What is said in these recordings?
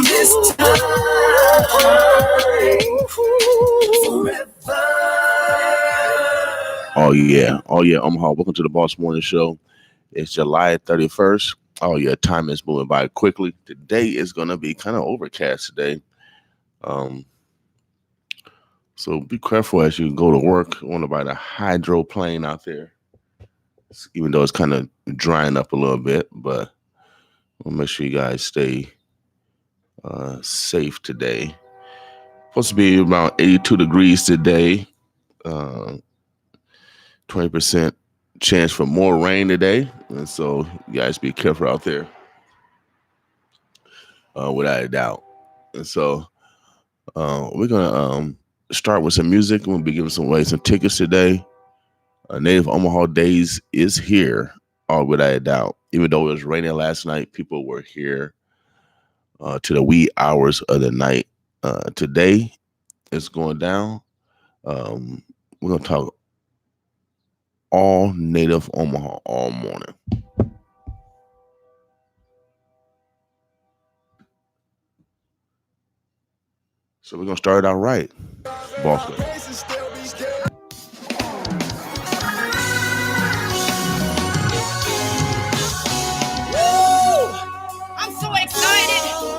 This time forever. Oh yeah, Omaha. Welcome to the Boss Morning Show. It's July 31st. Oh yeah, time is moving by quickly. Today is gonna be kind of overcast today. So be careful as you go to work. I want to buy the hydroplane out there, even though it's kind of drying up a little bit, but we'll make sure you guys stay safe today. Supposed to be around 82 degrees today. 20% chance for more rain today. And so you guys be careful out there, without a doubt. And so we're going to start with some music. We'll be giving away some tickets today. Native Omaha Days is here, without a doubt. Even though it was raining last night, people were here to the wee hours of the night. Today it's going down. We're going to talk all Native Omaha all morning. So we're going to start it out right. Boston. I'm so excited.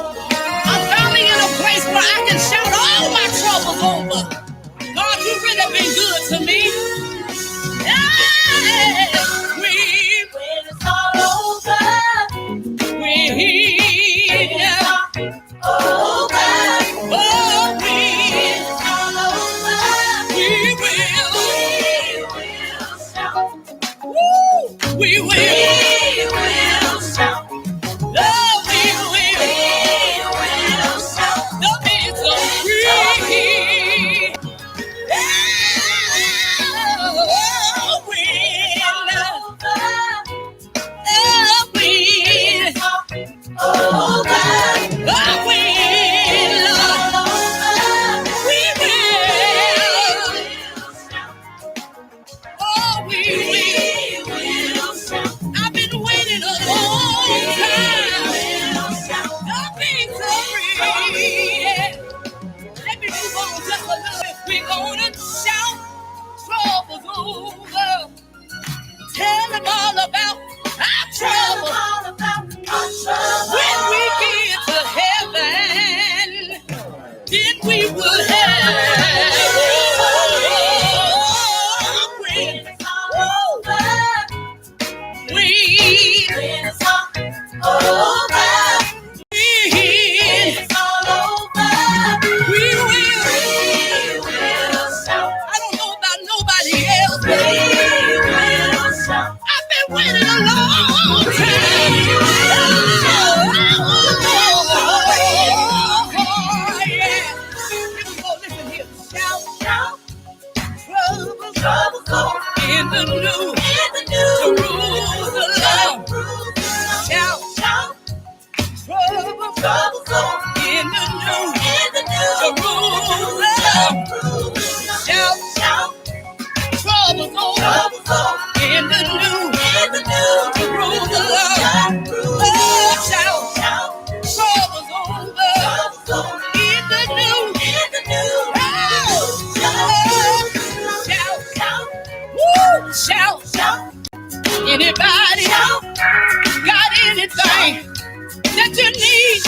I'm finally in a place where I can shout all my troubles over. God, you really been good to me. When it's all over, when it's all over, oh, when it's all over, we will shout. Woo! We will shout. Oh, we will shout. The victory. I've been waiting a long time. Let me move on just a little bit. We're gonna shout troubles over. Tell them all about our trouble. When we get to heaven, then we will have. When it's all over, when it's all over, when it's all over, we will shout. I don't know about nobody else, but I've been waiting a long time. Listen here. Shout, trouble in the new Jerusalem. Shout, trouble in the new Jerusalem. Shout, trouble in the new Jerusalem. Oh, shout, trouble's over in the new. Oh, shout. Anybody got anything that you need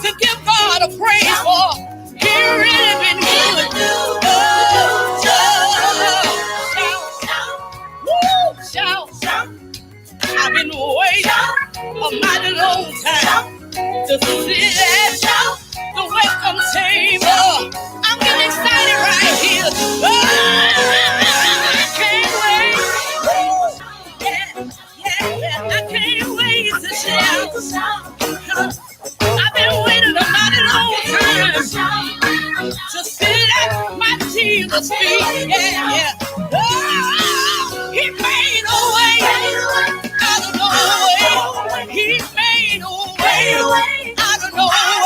to give God a praise for? He really been good. Shout. I've been waiting a mighty long time to sit at the welcome table. I'm getting excited right here. I can't wait. Yeah, I can't wait to shout. I've been waiting a mighty long time to sit at my Jesus' feet. Yeah. Oh, he made a way out of no way. He made a way out of no way.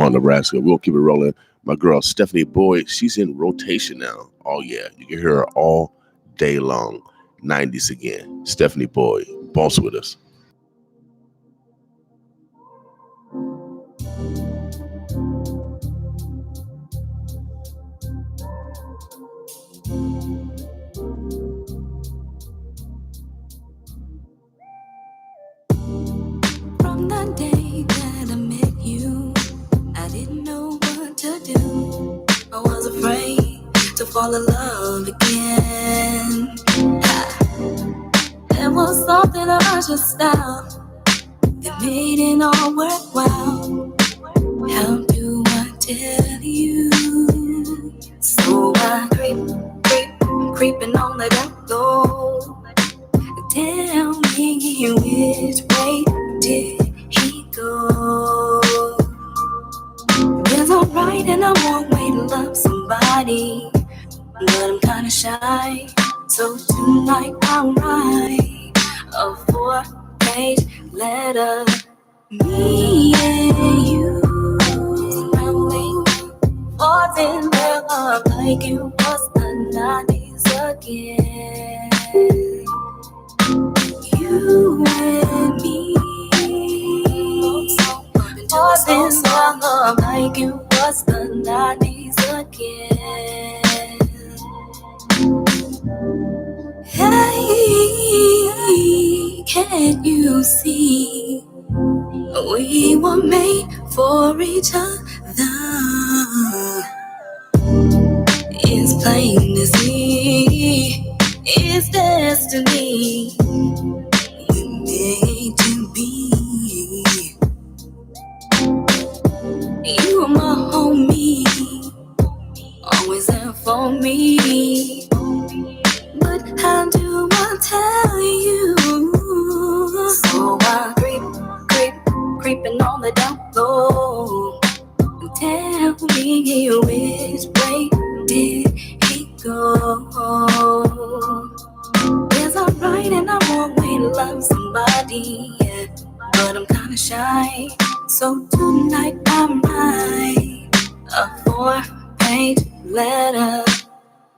Omaha, Nebraska. We'll keep it rolling. My girl Stephanie Boyd, she's in rotation now. Oh yeah, you can hear her all day long. 90s again. Stephanie Boyd, boss with us. From the day that I met you, I didn't know what to do. I was afraid to fall in love again. There was something about your style that made it all worthwhile. How do I tell you? So I creeping on the down low. Tell me which way did he go? It's alright and I won't wait to love somebody, but I'm kinda shy. So tonight I'll write a 4-page letter. Me and you, falls in love like it was the 90s again. You and me, falls in love like it was the 90s again. Hey, can't you see? We were made for each other. It's plain to see, it's destiny. We made to be. You are my homie, always there for me. But how do I tell you? So I creeping on the down low. Tell me which way did he go? It's alright and I won't wait to love somebody, yeah, but I'm kinda shy. So tonight I write a 4-page letter.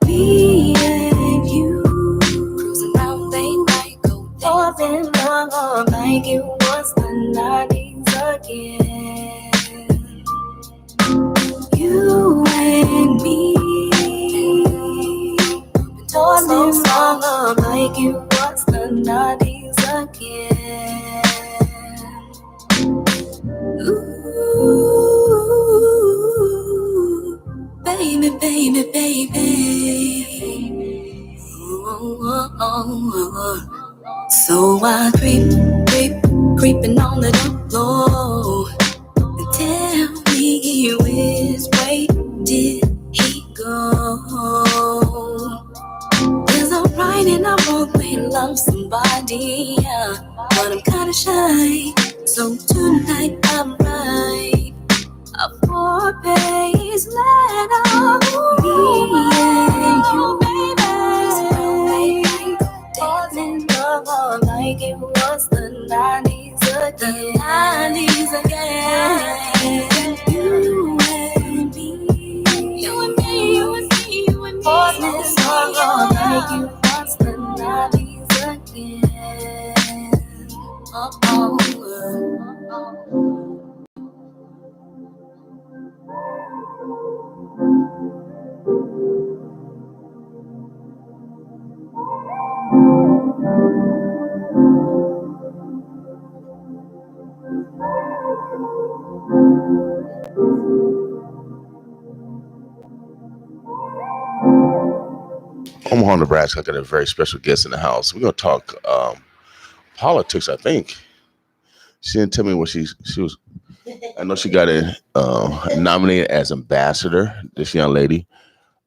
Me and you, cruising round late night, go falls in love like it was the 90s again. You and me, falls in love like it was the 90s again. Ooh, baby, baby, baby. So I creeping on the low. Tell me which way did he go? It's alright and I won't wait to love somebody, yeah, but I'm kinda shy. So tonight I'm right. A 4-page letter. Me and you, baby. Falls in love like it was the 90s again. The 90s again. You and me. You and me, you and me, you and me. Falls in love like it was the 90s again. Oh. Omaha, Nebraska. I got a very special guest in the house. We're gonna talk politics. I think she didn't tell me what she was. I know she got nominated as ambassador. This young lady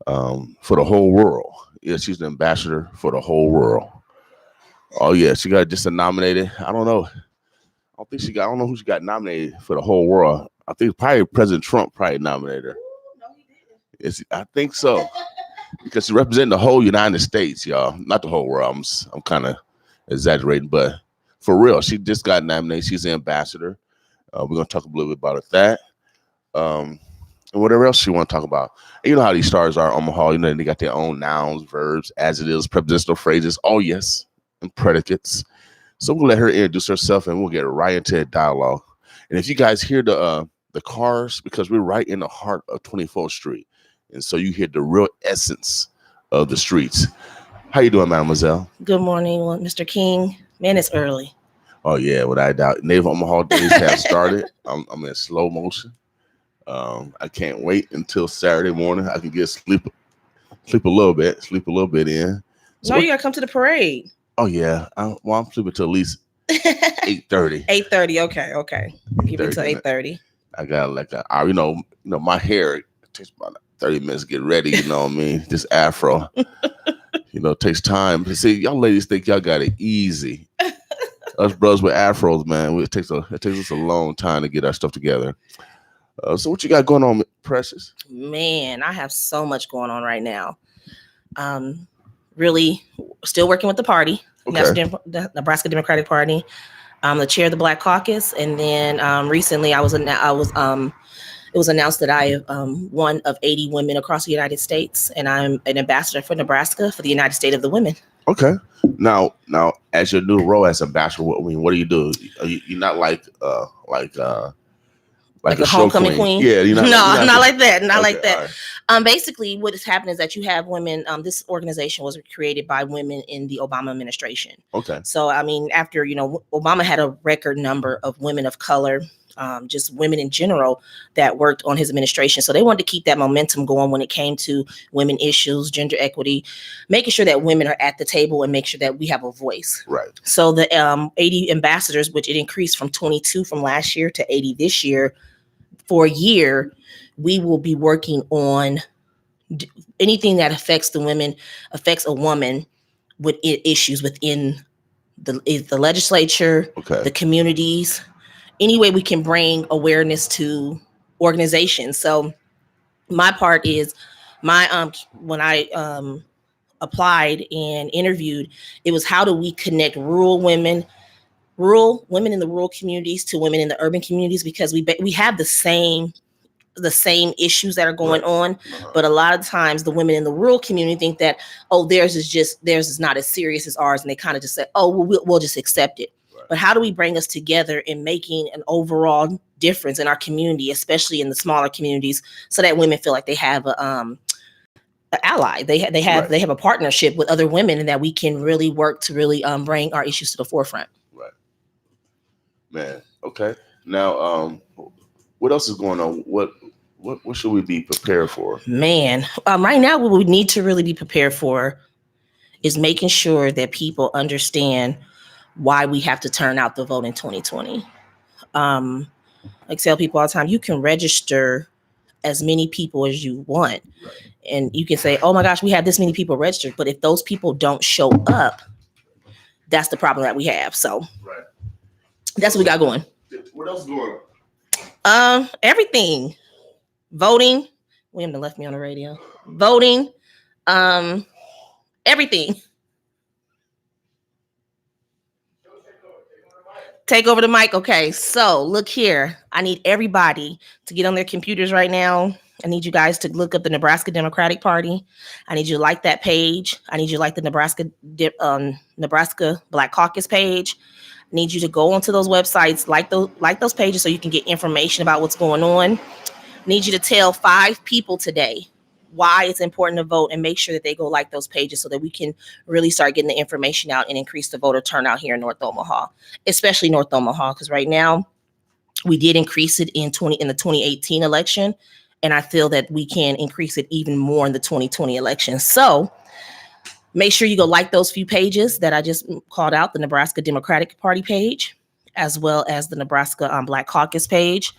for the whole world. Yeah, she's an ambassador for the whole world. Oh yeah, she got just nominated. I don't know. I don't know who she got nominated for the whole world. I think probably President Trump probably nominated her. I think so. Because she's representing the whole United States, y'all. Not the whole world. I'm kind of exaggerating, but for real, she just got nominated. She's the ambassador. We're gonna talk a little bit about that. and whatever else you want to talk about. And you know how these stars are, Omaha. You know they got their own nouns, verbs, as it is, prepositional phrases. Oh yes, and predicates. So we'll let her introduce herself, and we'll get right into a dialogue. And if you guys hear the cars, because we're right in the heart of 24th Street, and so you hear the real essence of the streets. How you doing, Mademoiselle? Good morning, Mr. King. Man, it's early. Oh yeah, without a doubt. Native Omaha days have started. I'm in slow motion. I can't wait until Saturday morning. I can get sleep a little bit in. So No, you gotta come to the parade. Oh yeah, I'm sleeping till at least 8:30. 8:30. Okay. Give it till 8:30. I got like an hour. You know, my hair takes about 30 minutes to get ready. You know what I mean? This afro. It takes time. See, y'all ladies think y'all got it easy. Us brothers with afros, man, it takes us a long time to get our stuff together. So what you got going on, Precious? Man, I have so much going on right now. Really, still working with the party, the Nebraska Democratic Party. I'm the chair of the Black Caucus, and then recently it was announced that I am one of 80 women across the United States, and I'm an ambassador for Nebraska for the United States of the Women. Okay. Now, as your new role as ambassador, what do you do? You're not like a homecoming queen? Yeah, not like that. Not like that. Right. Basically, what has happened is that you have women. This organization was created by women in the Obama administration. Okay. So, I mean, after Obama had a record number of women of color, just women in general that worked on his administration. So they wanted to keep that momentum going when it came to women issues, gender equity, making sure that women are at the table and make sure that we have a voice. Right. So the 80 ambassadors, which it increased from 22 from last year to 80 this year, for a year, we will be working on anything that affects a woman with issues within the legislature, the communities, any way we can bring awareness to organizations. So my part is when I applied and interviewed, it was how do we connect rural women in the rural communities to women in the urban communities, because we have the same issues that are going on, but a lot of times the women in the rural community think that, theirs is not as serious as ours, and they kind of just say, we'll just accept it. Right. But how do we bring us together in making an overall difference in our community, especially in the smaller communities, so that women feel like they have an ally, they have a partnership with other women, and that we can really work to really bring our issues to the forefront. Right. Man, okay. Now, what else is going on? What should we be prepared for? Man, right now what we need to really be prepared for is making sure that people understand why we have to turn out the vote in 2020. I tell people all the time, you can register as many people as you want. Right. And you can say, oh my gosh, we have this many people registered. But if those people don't show up, that's the problem that we have. So that's what we got going. What else is going on? Everything. Voting. William done left me on the radio. Voting. Everything. Take over the mic. Okay, so look here. I need everybody to get on their computers right now. I need you guys to look up the Nebraska Democratic Party. I need you to like that page. I need you to like the Nebraska Black Caucus page. I need you to go onto those websites, like those pages, so you can get information about what's going on. I need you to tell 5 people today why it's important to vote, and make sure that they go like those pages so that we can really start getting the information out and increase the voter turnout here in North Omaha, especially North Omaha, because right now we did increase it in the 2018 election, and I feel that we can increase it even more in the 2020 election. So make sure you go like those few pages that I just called out, the Nebraska Democratic Party page, as well as the Nebraska Black Caucus page.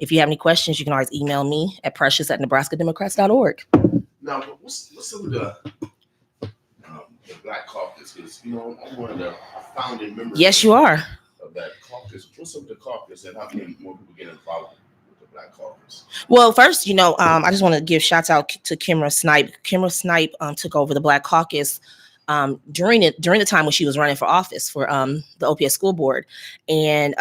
If you have any questions, you can always email me at precious@nebraskademocrats.org. Now, what's some of the Black Caucus? Because, I'm one of the founding members. Yes, you are. Of that caucus. What's some of the caucus, and how many more people get involved with the Black Caucus? Well, first, I just want to give shouts out to Kimra Snipe. Kimra Snipe took over the Black Caucus during the time when she was running for office for the OPS school board. And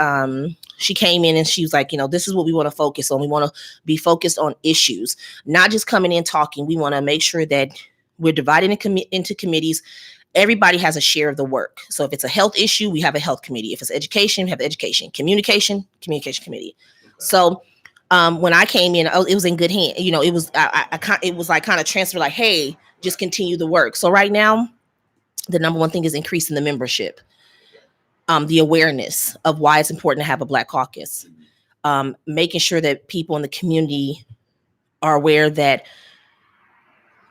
she came in and she was like, this is what we want to focus on. We want to be focused on issues, not just coming in talking. We want to make sure that we're divided into committees. Everybody has a share of the work. So if it's a health issue, we have a health committee. If it's education, we have education. Communication committee. So when I came in, it was in good hand. It was it was like kind of transfer, like, hey, just continue the work. So right now, the number one thing is increasing the membership, the awareness of why it's important to have a Black caucus, making sure that people in the community are aware that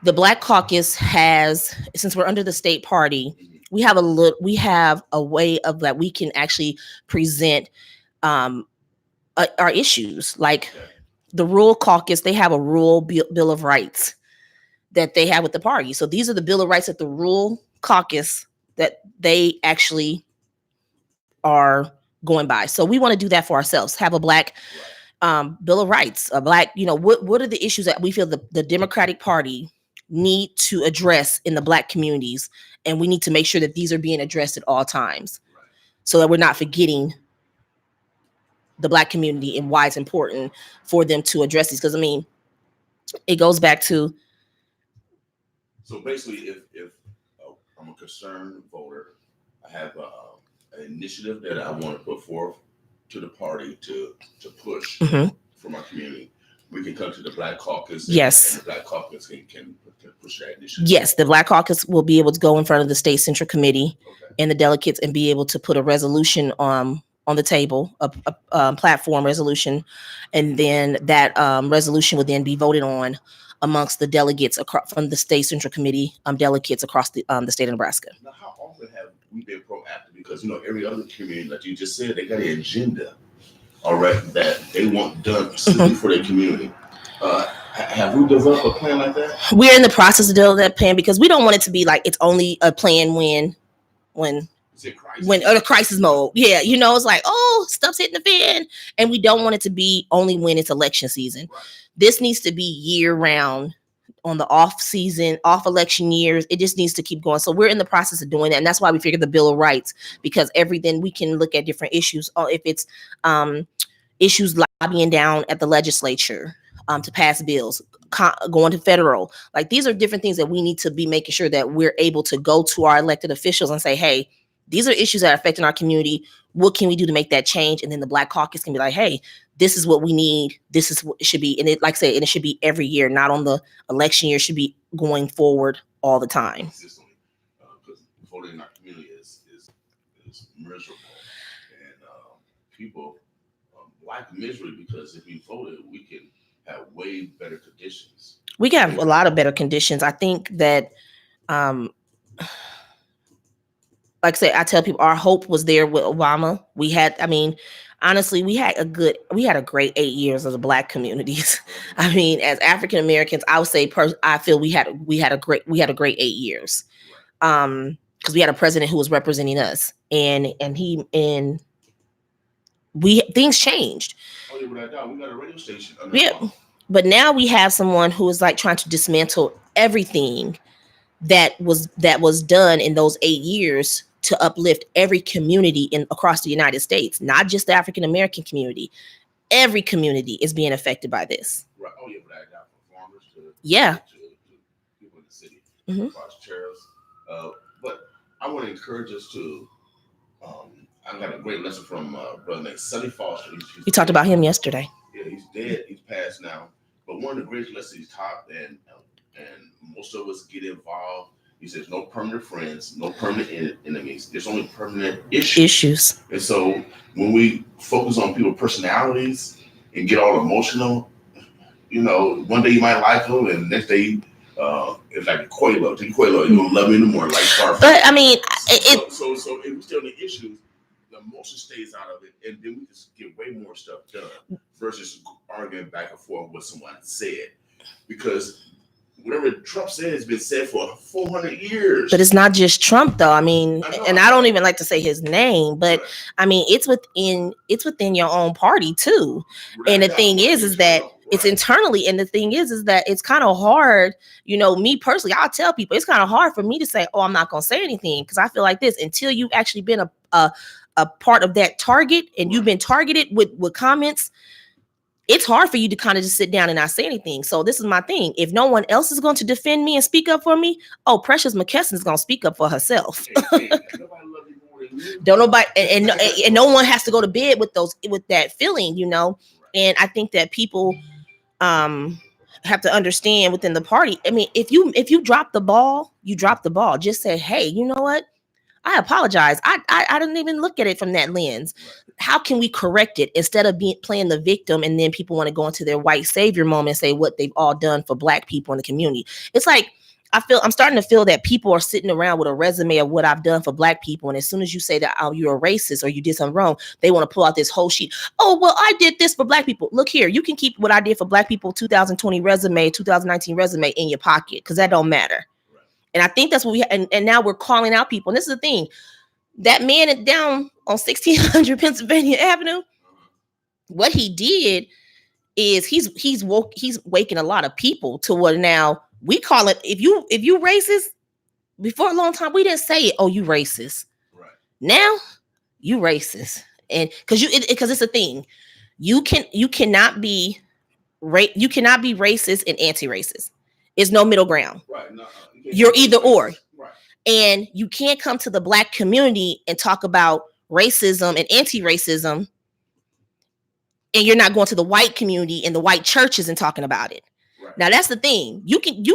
the Black caucus has, since we're under the state party, we have a way of that we can actually present our issues. Like the rural caucus, they have a rural bill of rights that they have with the party. So these are the bill of rights that the rural caucus that they actually are going by. So we want to do that for ourselves. Have a Black bill of rights. A Black, what are the issues that we feel the Democratic Party need to address in the Black communities, and we need to make sure that these are being addressed at all times, so that we're not forgetting the Black community and why it's important for them to address these. Because it goes back to. So basically, if I'm a concerned voter, I have an initiative that I want to put forth to the party to push for my community, we can come to the Black caucus. Yes. And the Black caucus can push that initiative. Yes, the Black caucus will be able to go in front of the state central committee and the delegates and be able to put a resolution on the table, a platform resolution, and then that resolution would then be voted on amongst the delegates from the state central committee delegates across the state of Nebraska. Now, how often have we been proactive? Because every other community, like you just said, they got an agenda, all right, that they want done specifically for their community. Have we developed a plan like that? We're in the process of developing that plan because we don't want it to be like it's only a plan when a crisis mode. Yeah, it's like, oh, stuff's hitting the fan, and we don't want it to be only when it's election season. Right. This needs to be year round. On the off season, off election years, it just needs to keep going. So we're in the process of doing that, and that's why we figured the Bill of Rights, because everything we can look at different issues. If it's issues lobbying down at the legislature to pass bills, going to federal, like these are different things that we need to be making sure that we're able to go to our elected officials and say, hey, these are issues that are affecting our community. What can we do to make that change? And then the Black caucus can be like, hey, this is what we need. This is what it should be. And it, like I said, and it should be every year, not on the election year. It should be going forward all the time. Because voting in our community is miserable. And people like misery because if we voted, we can have way better conditions. We can have a lot of better conditions. I think that, like I say, I tell people our hope was there with Obama. Honestly, we had a great 8 years as a Black communities. As African Americans, I would say, I feel we had a great 8 years, because we had a president who was representing us, and things changed. Oh yeah, we got a radio station. But now we have someone who is like trying to dismantle everything that was done in those 8 years to uplift every community across the United States, not just the African American community. Every community is being affected by this. Right. Oh yeah, but I got from farmers to people in the city, across tariffs. But I want to encourage us to. I got a great lesson from a brother named Sonny Foster. You talked about him yesterday. Yeah, he's dead. He's passed now. But one of the greatest lessons he's taught, and most of us get involved. He says, no permanent friends, no permanent enemies. There's only permanent issues. And so when we focus on people's personalities and get all emotional, one day you might like them, and next day it's like a Quaalude. Take Quaalude, you're going to love me anymore, like Starfish. But So if we still in the issues, the emotion stays out of it, and then we just get way more stuff done versus arguing back and forth what someone said. Because whatever Trump said has been said for 400 years. But it's not just Trump, though. And I don't even like to say his name, but it's within your own party too. And the thing is that it's internally. And the thing is that it's kind of hard. Me personally, I'll tell people it's kind of hard for me to say, oh, I'm not going to say anything, because I feel like this until you've actually been a part of that target and you've been targeted with comments, it's hard for you to kind of just sit down and not say anything. So this is my thing. If no one else is going to defend me and speak up for me, Precious McKesson is going to speak up for herself. Don't nobody, and no one has to go to bed with that feeling, And I think that people have to understand within the party. I mean, if you drop the ball, you drop the ball. Just say, hey, you know what? I apologize. I didn't even look at it from that lens. How can we correct it instead of playing the victim and then people want to go into their white savior moment and say what they've all done for Black people in the community? It's like I'm starting to feel that people are sitting around with a resume of what I've done for Black people, and as soon as you say that you're a racist or you did something wrong, they want to pull out this whole sheet. Oh, well, I did this for Black people. Look here, you can keep what I did for Black people 2020 resume, 2019 resume in your pocket because that don't matter. And I think that's what and now we're calling out people. And this is the thing. That man down on 1600 Pennsylvania Avenue, what he did is he's waking a lot of people to what now we call it. If you racist, before a long time, we didn't say it. Oh, you racist. Right. Now you racist. And because it's a thing. You cannot be racist and anti-racist. There's no middle ground. Right. No, you're either or. Right. And you can't come to the Black community and talk about racism and anti-racism, and you're not going to the white community and the white churches and talking about it. Right. Now that's the thing. You can't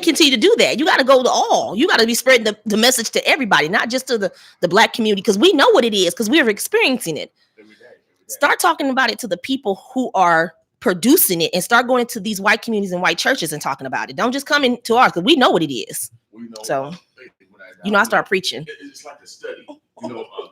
continue to do that. You got to go to all. You got to be spreading the message to everybody, not just to the Black community, because we know what it is because we're experiencing it. Every day. Start talking about it to the people who are producing it, and start going to these white communities and white churches and talking about it. Don't just come into ours, because we know what it is. So, I start preaching. It's like a study.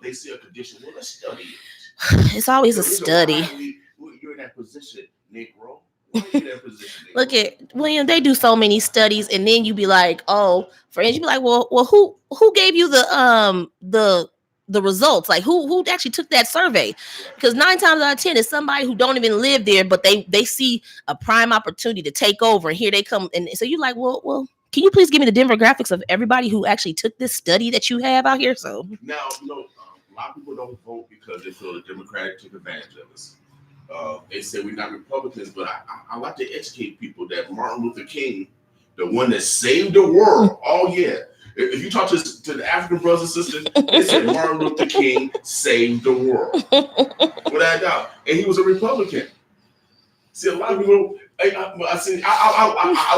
They see a condition. Well, let's study it. It's always a study. You're in that position, Negro. Why are you in that position, Negro? Look at William. They do so many studies, and then you be like, oh, friends, you be like, well, who gave you the results? Like who actually took that survey? Because 9 times out of 10 is somebody who don't even live there, but they see a prime opportunity to take over, and here they come. And so you're like, well, can you please give me the demographics of everybody who actually took this study that you have out here? So now, a lot of people don't vote because they feel the Democratic took advantage of us. They say we're not Republicans, but I like to educate people that Martin Luther King, the one that saved the world. Oh yeah. If you talk to the African brothers and sisters, they said Martin Luther King saved the world. Without doubt. And he was a Republican. See, a lot of people, I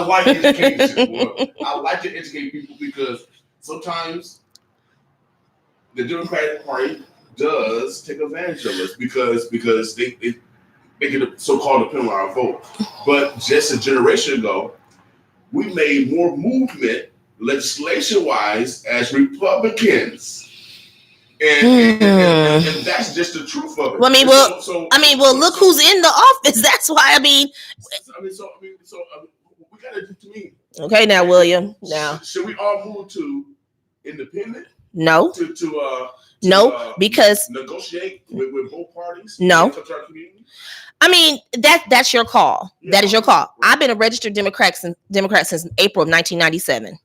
like education. I like to educate people because sometimes the Democratic Party does take advantage of us because they get a so-called depend on our vote. But just a generation ago, we made more movement legislation-wise as Republicans, and that's just the truth of it. Well, look who's in the office. That's why. We gotta to me. Okay, now William. Now, should we all move to independent? No. No, because negotiate with both parties. No. That's your call. Yeah, that is your call. Right. I've been a registered Democrat since April of 1997.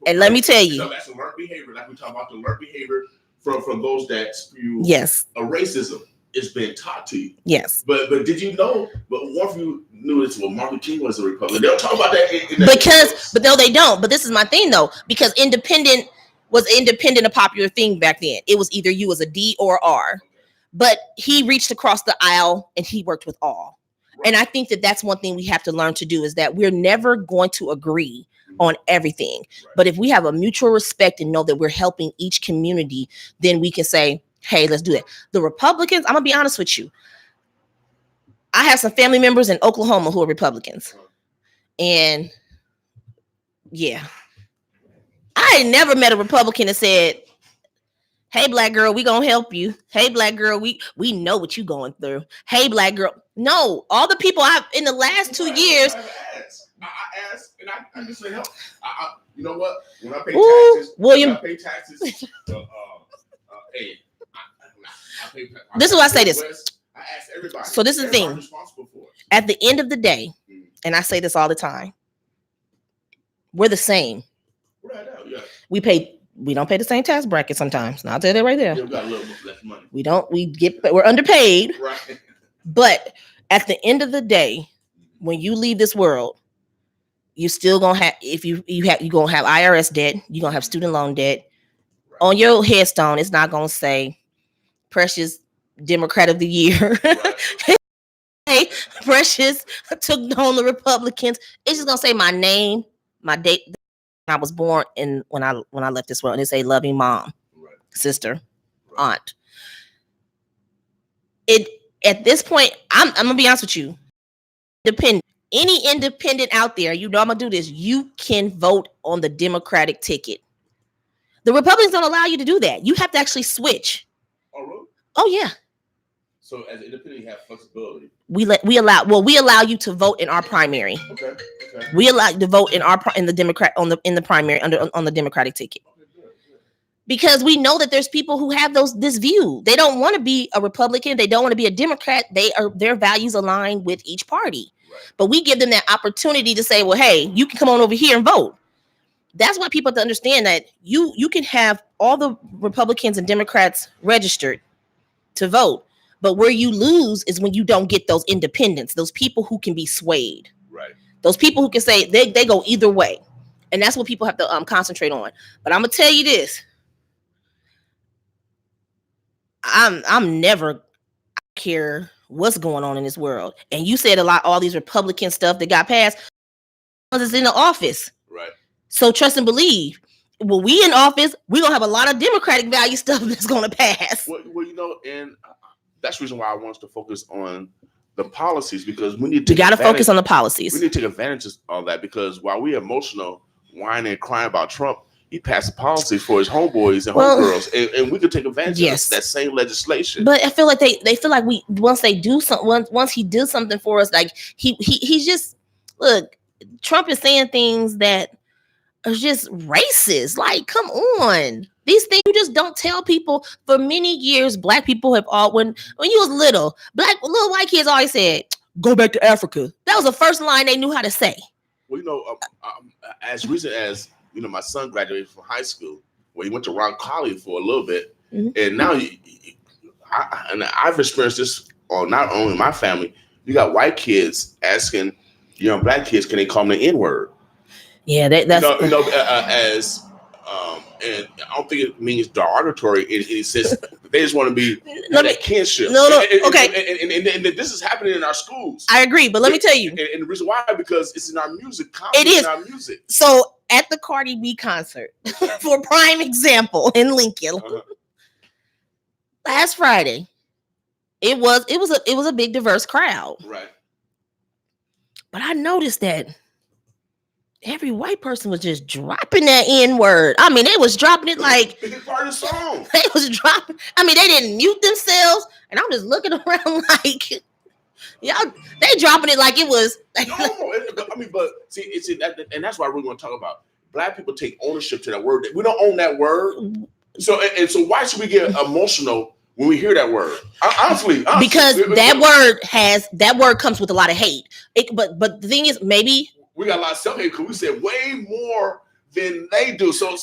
And let me tell you, that's a learned behavior. Like we talk about the learned behavior from those that spew a racism. It's been taught to you. Yes. But did you know? But one of you knew this. Well, Martin King was a Republican. They'll talk about that. But no, they don't. But this is my thing though, because independent a popular thing back then. It was either you was a D or R. But he reached across the aisle and he worked with all. Right. And I think that's one thing we have to learn to do is that we're never going to agree on everything. Right. But if we have a mutual respect and know that we're helping each community, then we can say, hey, let's do that. The Republicans, I'm going to be honest with you. I have some family members in Oklahoma who are Republicans. And yeah, I ain't never met a Republican that said, hey, Black girl, we gonna help you. Hey, Black girl, we know what you going through. Hey, Black girl. No, all the people I've in the last 2 years. I asked, and I just say help. You know what? When I pay taxes, William. hey, this is why I say this. I ask everybody. So this is the thing. At the end of the day, and I say this all the time, we're the same. Right now, yeah. We pay We don't pay the same tax bracket sometimes. I'll tell you that right there. Yeah, we got a little less money. We don't. We're underpaid. Right. But at the end of the day, when you leave this world, you still gonna have, if you gonna have IRS debt, you're gonna have student loan debt. Right. On your headstone, it's not gonna say Precious Democrat of the Year. Right. Hey, Precious took on the Republicans. It's just gonna say my name, my date, I was born, and when I left this world, and it say loving mom, right. sister, right. aunt. It at this point, I'm gonna be honest with you. Any independent out there, you know I'm gonna do this. You can vote on the Democratic ticket. The Republicans don't allow you to do that. You have to actually switch. Oh, really? Oh yeah. So as an independent, you have flexibility. We allow you to vote in our primary. Okay. We allow you to vote in the primary on the Democratic ticket. Okay, good. Because we know that there's people who have this view. They don't want to be a Republican. They don't want to be a Democrat. Their values align with each party. Right. But we give them that opportunity to say, well, hey, you can come on over here and vote. That's why people have to understand that you can have all the Republicans and Democrats registered to vote. But where you lose is when you don't get those independents, those people who can be swayed. Right. Those people who can say they go either way. And that's what people have to concentrate on. But I'm going to tell you this. I'm never care what's going on in this world. And you said all these Republican stuff that got passed is in the office. Right. So trust and believe. When we in office, we're going to have a lot of Democratic value stuff that's going to pass. Well, and that's the reason why I want us to focus on the policies, because we got to focus on the policies. We need to take advantage of all that, because while we're emotional, whining and crying about Trump, he passed policies for his homeboys and homegirls, and we could take advantage of that same legislation. But I feel like they feel like once he does something for us, like he's just, look, Trump is saying things that are just racist. Like, come on. These things you just don't tell people. For many years, black people have when you was little white kids always said, "Go back to Africa." That was the first line they knew how to say. Well, as recent as my son graduated from high school, where he went to Ron College for a little bit, mm-hmm. and now I've experienced this on not only my family. You got white kids asking young black kids, "Can they call them the N-word?" Yeah, that's and I don't think it means derogatory. It says they just want to be that kinship. No, okay. And this is happening in our schools. I agree, but let me tell you. And the reason why, because it's in our music. It is. In our music. So at the Cardi B concert, for prime example, in Lincoln, last Friday, it was a big diverse crowd. Right. But I noticed that every white person was just dropping that N-word. I mean, they was dropping it like it's part of the song. They was dropping. I mean, they didn't mute themselves, and I'm just looking around like, y'all. They dropping it like it was. But see, and that's why we're going to talk about black people take ownership to that word. We don't own that word. So why should we get emotional when we hear that word? Honestly, because that word comes with a lot of hate. But the thing is, maybe. We got a lot of self-hate because we said way more than they do. So we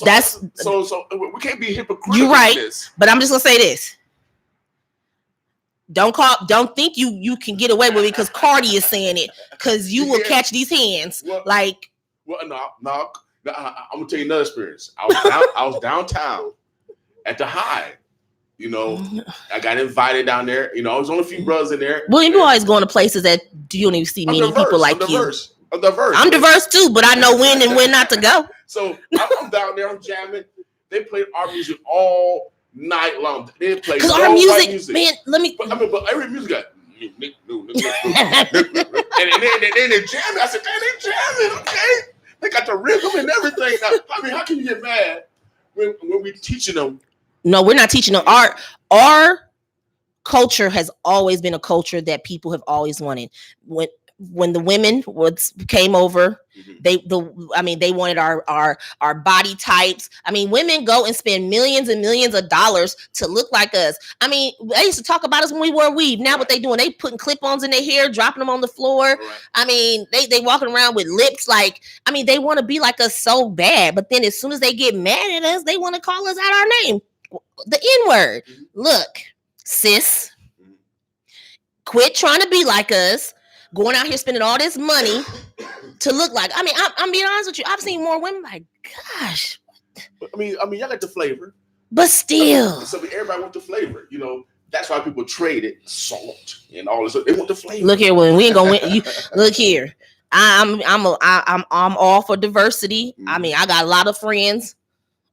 can't be hypocritical. You're right. But I'm just gonna say this. Don't think you can get away with it because Cardi is saying it, because you will catch these hands. No. I'm gonna tell you another experience. I was downtown at the High. I got invited down there. I was on a few brothers in there. Well, you always going to places that you don't even see many people like you. I'm diverse. I'm diverse too, but I know when and when not to go. So I'm down there, I'm jamming. They played our music all night long. They play because our music, man. But every music got and then they jamming. I said, man, they jamming, okay? They got the rhythm and everything. Now, how can you get mad when we teaching them? No, we're not teaching them. Our culture has always been a culture that people have always wanted. when the women came over, Mhm. they wanted our body types. I mean, women go and spend millions and millions of dollars to look like us. I mean, they used to talk about us when we wore weave. Now what they doing? They putting clip-ons in their hair, dropping them on the floor. Right. I mean, they walking around with lips like, I mean, they want to be like us so bad. But then as soon as they get mad at us, they want to call us out our name, the N-word. Mhm. Look, sis, Mhm. quit trying to be like us. Going out here spending all this money to look like. I mean, I'm being honest with you. I've seen more women like, gosh, I mean, y'all got the flavor, but still. So everybody want the flavor. You know, that's why people traded salt and all this. They want the flavor. Look here, when we ain't gonna win. Look here, I'm all for diversity. Mhm. I mean, I got a lot of friends,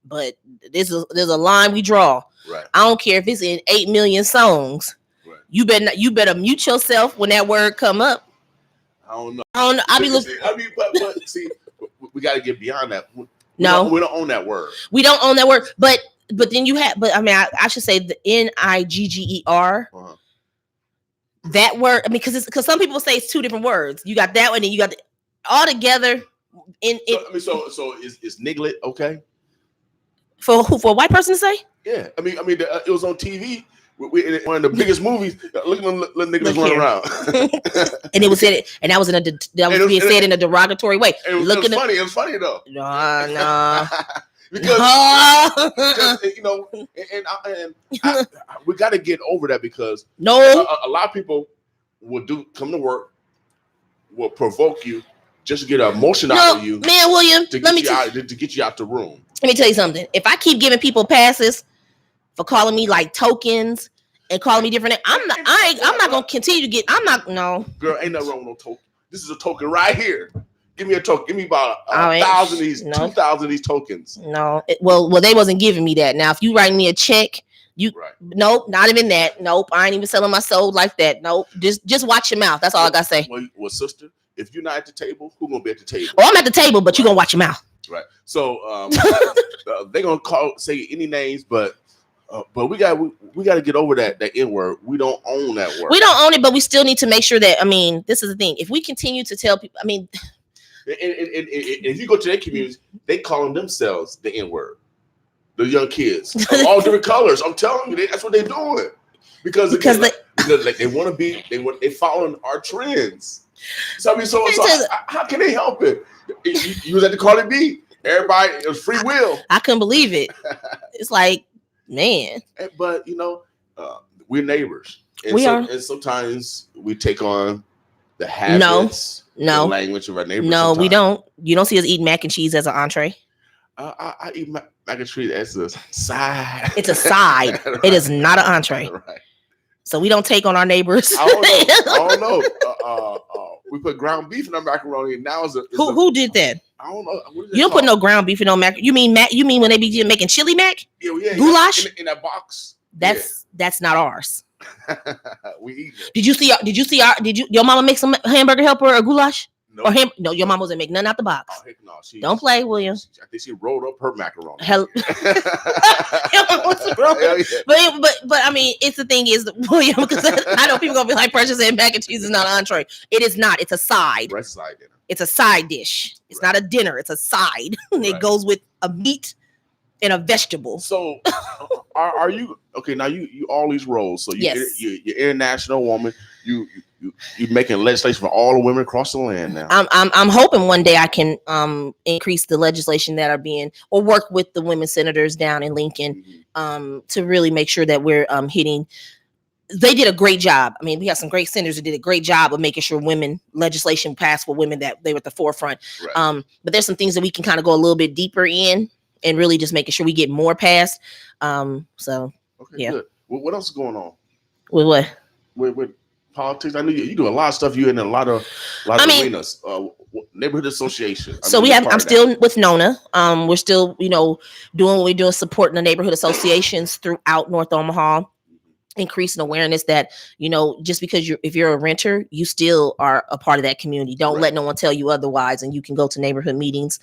but there's a line we draw. Right. I don't care if it's in 8 million songs. Right. You better mute yourself when that word come up. I don't know. I be looking. I mean, but see, we got to get beyond that. We don't own that word. We don't own that word. But then you have. But I mean, I should say the Nigger. Uh-huh. That word. I mean, because some people say it's two different words. You got that one, and you got all together. So is niglet okay? For who? For a white person to say? Yeah, I mean, it was on TV. One of the biggest movies. Look at them little niggas running around. And it was said, and that was being said in a derogatory way. It was funny though. No. because you know, and we got to get over that because a lot of people will come to work, will provoke you just to get an emotion out of you, man, William. To get you out the room. Let me tell you something. If I keep giving people passes for calling me like tokens and calling me different, I'm not gonna continue to get. I'm not. No, girl, ain't nothing wrong with no token. This is a token right here. Give me a token. Give me about 1,000 of these, 2,000 of these tokens. No, well, they wasn't giving me that. Now, if you write me a check, nope, not even that. Nope, I ain't even selling my soul like that. Nope, just watch your mouth. That's all I gotta say. Well, sister, if you're not at the table, who's gonna be at the table? Oh, I'm at the table, but you gonna watch your mouth. Right. So they're gonna say any names, but we got to get over that N-word. We don't own that word. We don't own it, but we still need to make sure that. I mean, this is the thing. If we continue to tell people, I mean, and if you go to their communities, they calling themselves the N-word. The young kids, of all different colors. I'm telling you, that's what they're doing because they want to be. They following our trends. So I mean, so how can they help it? You was at the Cardi B. Everybody, it was free will. I couldn't believe it. It's like, man. But you know, we're neighbors. And we are. And sometimes we take on the habits, the language of our neighbors. No, sometimes. we don't. You don't see us eating mac and cheese as an entree. I eat mac and cheese as a side. It's a side. Right. It is not an entree. Right. So we don't take on our neighbors. I don't know. We put ground beef in our macaroni, and now who did that? I don't know. You don't put no ground beef in no mac. You mean when they be making chili mac? Yeah. Goulash in that box. That's not ours. We eat it. Did your mama make some hamburger helper or goulash? No. No, your mama wasn't make nothing out the box. Oh, heck no. Don't play, William. I think she rolled up her macaroni. But I mean, it's the thing is, William, because I know people gonna be like, Precious said mac and cheese is not an entree. It is not. It's a side. Right, side dinner. It's a side dish. It's not a dinner. It's a side. It goes with a meat and a vegetable. So, are you okay? Now you all these roles. So you're international woman. You're making legislation for all the women across the land now. I'm hoping one day I can increase the legislation that are being, or work with the women senators down in Lincoln, to really make sure that we're hitting. They did a great job. I mean, we have some great senators who did a great job of making sure women legislation passed for women, that they were at the forefront. Right. But there's some things that we can kind of go a little bit deeper in and really just making sure we get more passed. So okay, good. What else is going on? With what? With politics. I know you do a lot of stuff. You're in a lot of arenas. Neighborhood association. I'm still with Nona. We're still, doing what we're doing, supporting the neighborhood associations throughout North Omaha, increasing awareness that, just because if you're a renter, you still are a part of that community. Don't let no one tell you otherwise. And you can go to neighborhood meetings.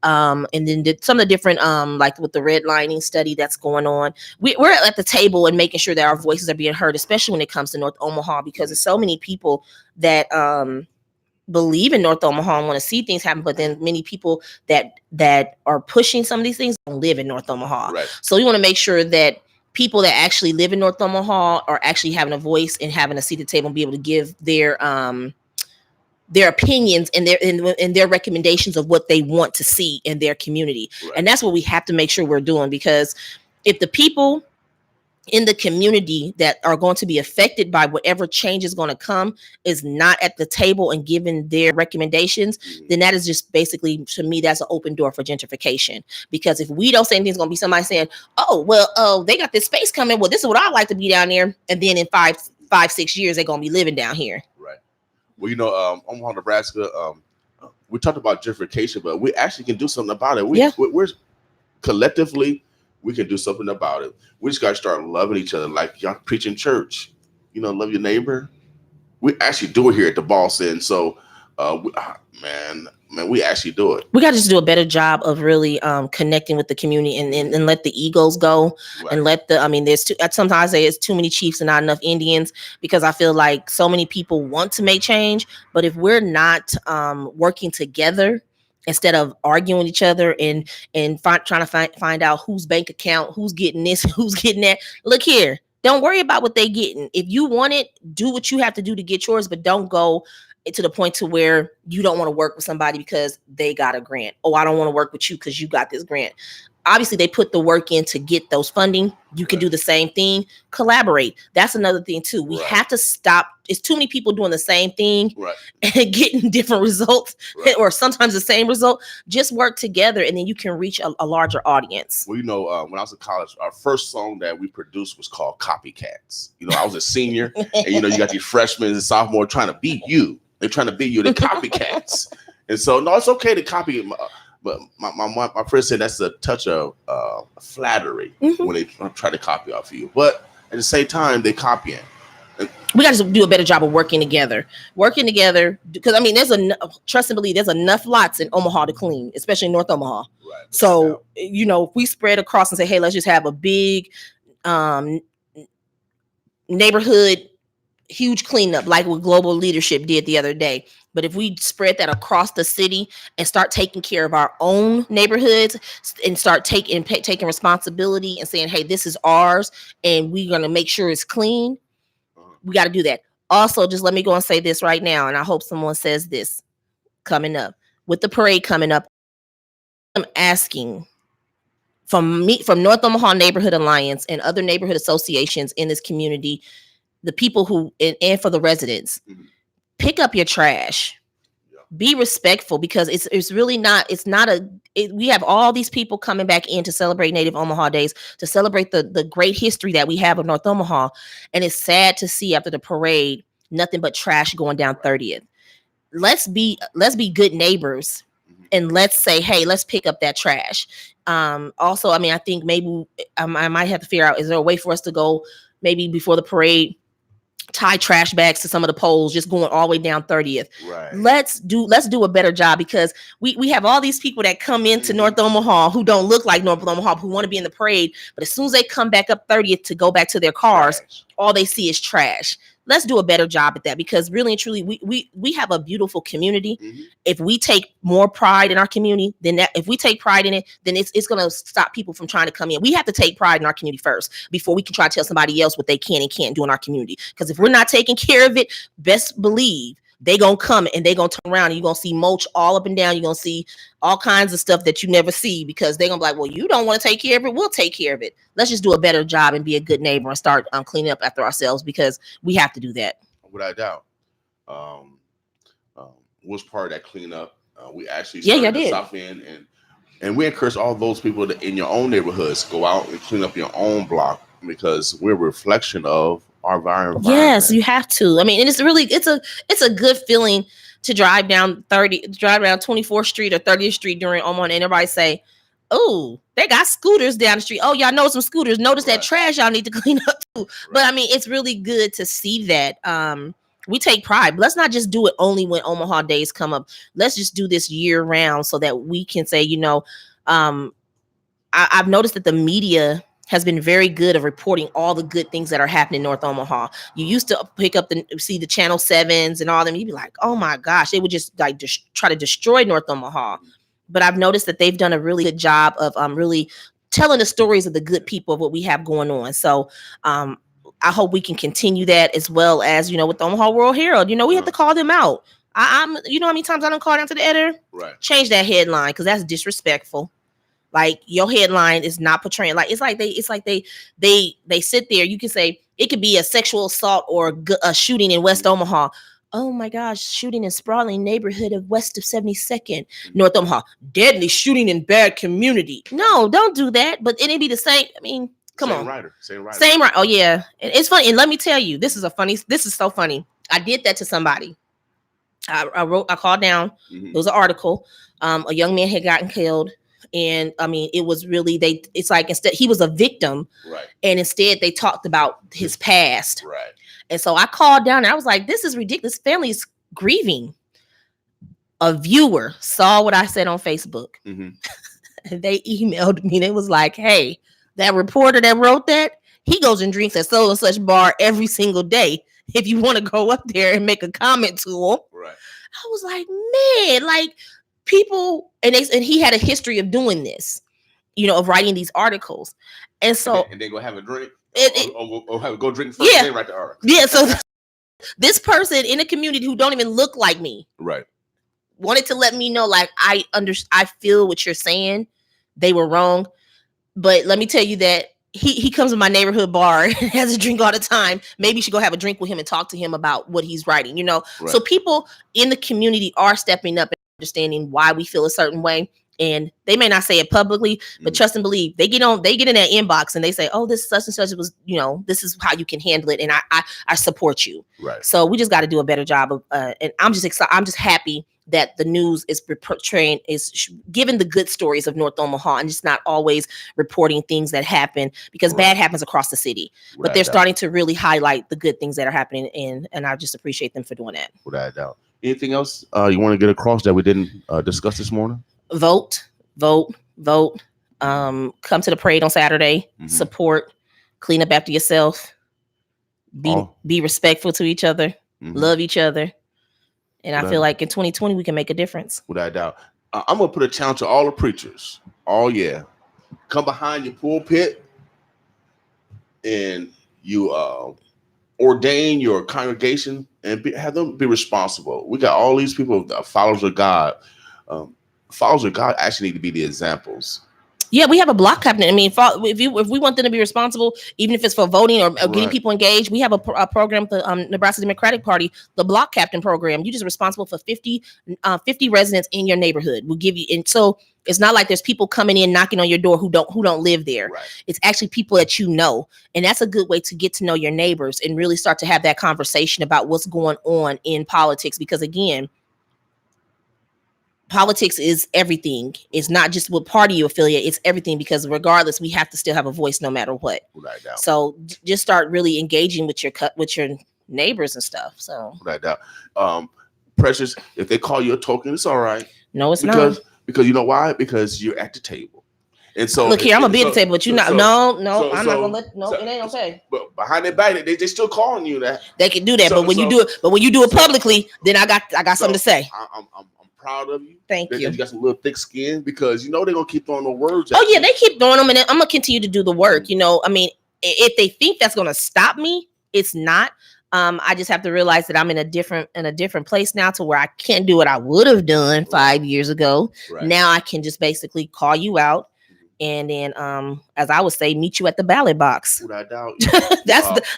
And then some of the different, like with the redlining study that's going on, we're at the table and making sure that our voices are being heard, especially when it comes to North Omaha, because there's so many people that believe in North Omaha and want to see things happen, but then many people that are pushing some of these things don't live in North Omaha. Right. So we want to make sure that people that actually live in North Omaha are actually having a voice and having a seat at the table and be able to give their opinions and their recommendations of what they want to see in their community. Right. And that's what we have to make sure we're doing, because if the people in the community that are going to be affected by whatever change is going to come is not at the table and giving their recommendations, then that is just basically, to me, that's an open door for gentrification. Because if we don't say anything, it's going to be somebody saying, oh, well, they got this space coming. Well, this is what I like to be down there. And then in 5-6 years, they're going to be living down here. Right. Well, Omaha, Nebraska, we talked about gentrification, but we actually can do something about it. We're collectively, we can do something about it. We just got to start loving each other like y'all preach in church. Love your neighbor. We actually do it here at the Boss Inn. So, we actually do it. We got to just do a better job of really connecting with the community and let the egos go. Right. And there's sometimes I say it's too many chiefs and not enough Indians, because I feel like so many people want to make change, but if we're not working together, instead of arguing with each other and trying to find out whose bank account, who's getting this, who's getting that. Look here, don't worry about what they're getting. If you want it, do what you have to do to get yours, but don't go to the point to where you don't want to work with somebody because they got a grant. Oh, I don't want to work with you because you got this grant. Obviously, they put the work in to get those funding. You can do the same thing. Collaborate. That's another thing, too. We have to stop. It's too many people doing the same thing and getting different results, or sometimes the same result. Just work together, and then you can reach a larger audience. Well, when I was in college, our first song that we produced was called Copycats. I was a senior, and, you got these freshmen and sophomores trying to beat you. They're trying to beat you. They're copycats. And so, no, it's okay to copy. But my friend said that's a touch of flattery when they try to copy off of you. But at the same time, they copying. We got to do a better job of working together. Because trust and believe, there's enough lots in Omaha to clean, especially in North Omaha. Right. So if we spread across and say, hey, let's just have a big neighborhood, huge cleanup like what Global Leadership did the other day. But if we spread that across the city and start taking care of our own neighborhoods and start taking responsibility and saying, hey, this is ours and we're going to make sure it's clean, we got to do that. Also, just let me go and say this right now, and I hope someone says this coming up. With the parade coming up, I'm asking from North Omaha Neighborhood Alliance and other neighborhood associations in this community, the people who, and for the residents, pick up your trash. Be respectful, because it's really not, we have all these people coming back in to celebrate Native Omaha Days, to celebrate the great history that we have of North Omaha. And it's sad to see after the parade, nothing but trash going down 30th. Let's be good neighbors and let's say, hey, let's pick up that trash. Also, I think maybe I might have to figure out, is there a way for us to go maybe before the parade, tie trash bags to some of the poles, just going all the way down 30th. Right. Let's do a better job, because we have all these people that come into North Omaha who don't look like North Omaha, who want to be in the parade, but as soon as they come back up 30th to go back to their cars, all they see is trash. Let's do a better job at that, because really and truly, we have a beautiful community. If we take more pride in our community, if we take pride in it, then it's going to stop people from trying to come in. We have to take pride in our community first before we can try to tell somebody else what they can and can't do in our community. Because if we're not taking care of it, best believe they gonna come and they gonna turn around and you're gonna see mulch all up and down. You're gonna see all kinds of stuff that you never see, because they're gonna be like, well, you don't want to take care of it, we'll take care of it. Let's just do a better job and be a good neighbor and start cleaning up after ourselves, because we have to do that. Without a doubt. Was part of that cleanup. We actually started the South End, and we encourage all those people that in your own neighborhoods, go out and clean up your own block, because we're a reflection of our environment. Yes, you have to. And it's really, it's a good feeling to drive down 24th Street or 30th Street during Omaha, and everybody say, oh, they got scooters down the street. Oh, y'all know some scooters. Notice that trash y'all need to clean up too. But it's really good to see that. We take pride, but let's not just do it only when Omaha Days come up. Let's just do this year round, so that we can say, I've noticed that the media has been very good of reporting all the good things that are happening in North Omaha. You used to pick up see the Channel 7s and all them. You'd be like, oh my gosh, they would just like try to destroy North Omaha. But I've noticed that they've done a really good job of really telling the stories of the good people of what we have going on. So I hope we can continue that, as well as, with the Omaha World Herald. We have to call them out. I'm how many times I don't call down to the editor? Right. Change that headline, because that's disrespectful. Like, your headline is not portraying, like, it's like they sit there. You can say it could be a sexual assault or a shooting in West Omaha. Oh my gosh, shooting in sprawling neighborhood of west of 72nd, North Omaha. Deadly shooting in bad community. No, don't do that. But it'd be the same. I mean, come on. Same writer. Same writer. Oh yeah. It's funny. And let me tell you, this is so funny. I did that to somebody. I called down. Mm-hmm. It was an article. A young man had gotten killed. And I mean, it was really, it's like, instead he was a victim, right? And instead they talked about his past, right? And so I called down and I was like, this is ridiculous. Family is grieving. A viewer saw what I said on Facebook. Mm-hmm. And they emailed me. They was like, hey, that reporter that wrote that, he goes and drinks at so and such bar every single day. If you want to go up there and make a comment to him. Right. I was like, man, like, people, and he had a history of doing this, of writing these articles, and so and then go have a drink, or go drink first, and then write the article. Yeah, so this person in the community who don't even look like me, right, wanted to let me know, like, I feel what you're saying. They were wrong, but let me tell you that he comes to my neighborhood bar and has a drink all the time. Maybe you should go have a drink with him and talk to him about what he's writing. Right. So people in the community are stepping up, understanding why we feel a certain way, and they may not say it publicly, but trust and believe, they get in that inbox and they say, oh, this such and such was, this is how you can handle it, and I support you. Right. So we just got to do a better job of and I'm just excited. I'm just happy that the news is portraying, giving the good stories of North Omaha, and just not always reporting things that happen, because bad happens across the city. But they're starting to really highlight the good things that are happening, and I just appreciate them for doing that. Without a doubt. Anything else you want to get across that we didn't discuss this morning? Vote. Come to the parade on Saturday. Mm-hmm. Support. Clean up after yourself. Be respectful to each other. Mm-hmm. Love each other. And I feel like in 2020 we can make a difference. Without a doubt. I'm gonna put a challenge to all the preachers. Oh yeah, come behind your pulpit and you ordain your congregation and have them be responsible. We got all these people, followers of God. Followers of God actually need to be the examples. Yeah, we have a block captain. I mean, if we want them to be responsible, even if it's for voting or getting people engaged, we have a program for Nebraska Democratic Party, the block captain program. You're just responsible for 50 residents in your neighborhood. We'll give you, and so it's not like there's people coming in knocking on your door who don't live there. Right. It's actually people that and that's a good way to get to know your neighbors and really start to have that conversation about what's going on in politics. Because again, politics is everything. It's not just what party you affiliate. It's everything, because regardless, we have to still have a voice no matter what. Without doubt. So just start really engaging with your neighbors and stuff. So without doubt. Precious, if they call you a token, it's all right. No, it's not. Because you know why? Because you're at the table. And so look here, I'm gonna be at the table, but I'm not gonna let it ain't okay. But behind their back, they still calling you that. They can do that, but when you do it publicly, then I got something to say. I'm proud of you. Thank you. You got some little thick skin, because they're gonna keep throwing the words at you. Yeah, they keep throwing them, and I'm gonna continue to do the work. I mean, if they think that's gonna stop me, it's not. I just have to realize that I'm in a different place now, to where I can't do what I would have done 5 years ago. Right. Now I can just basically call you out, and then, as I would say, meet you at the ballot box. Without doubt.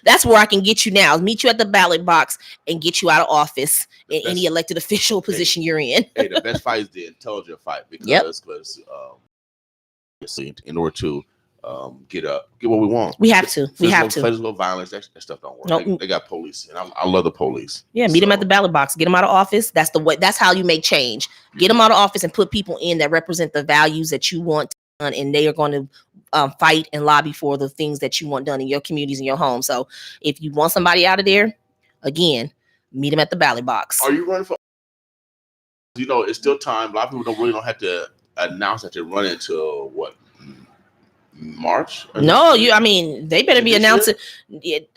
That's where I can get you now. Meet you at the ballot box and get you out of office in any elected official position you're in. Hey, the best fight is the intelligent fight, because in order to get what we want, we have to. Physical violence, that stuff don't work. Nope. They got police, and I love the police. Yeah, meet them at the ballot box. Get them out of office. That's the way. That's how you make change. Get them out of office and put people in that represent the values that you want done, and they are going to fight and lobby for the things that you want done in your communities and your home. So if you want somebody out of there, again, meet them at the ballot box. Are you running for? It's still time. A lot of people don't have to announce that they're running until March? No, I mean, they better be announcing.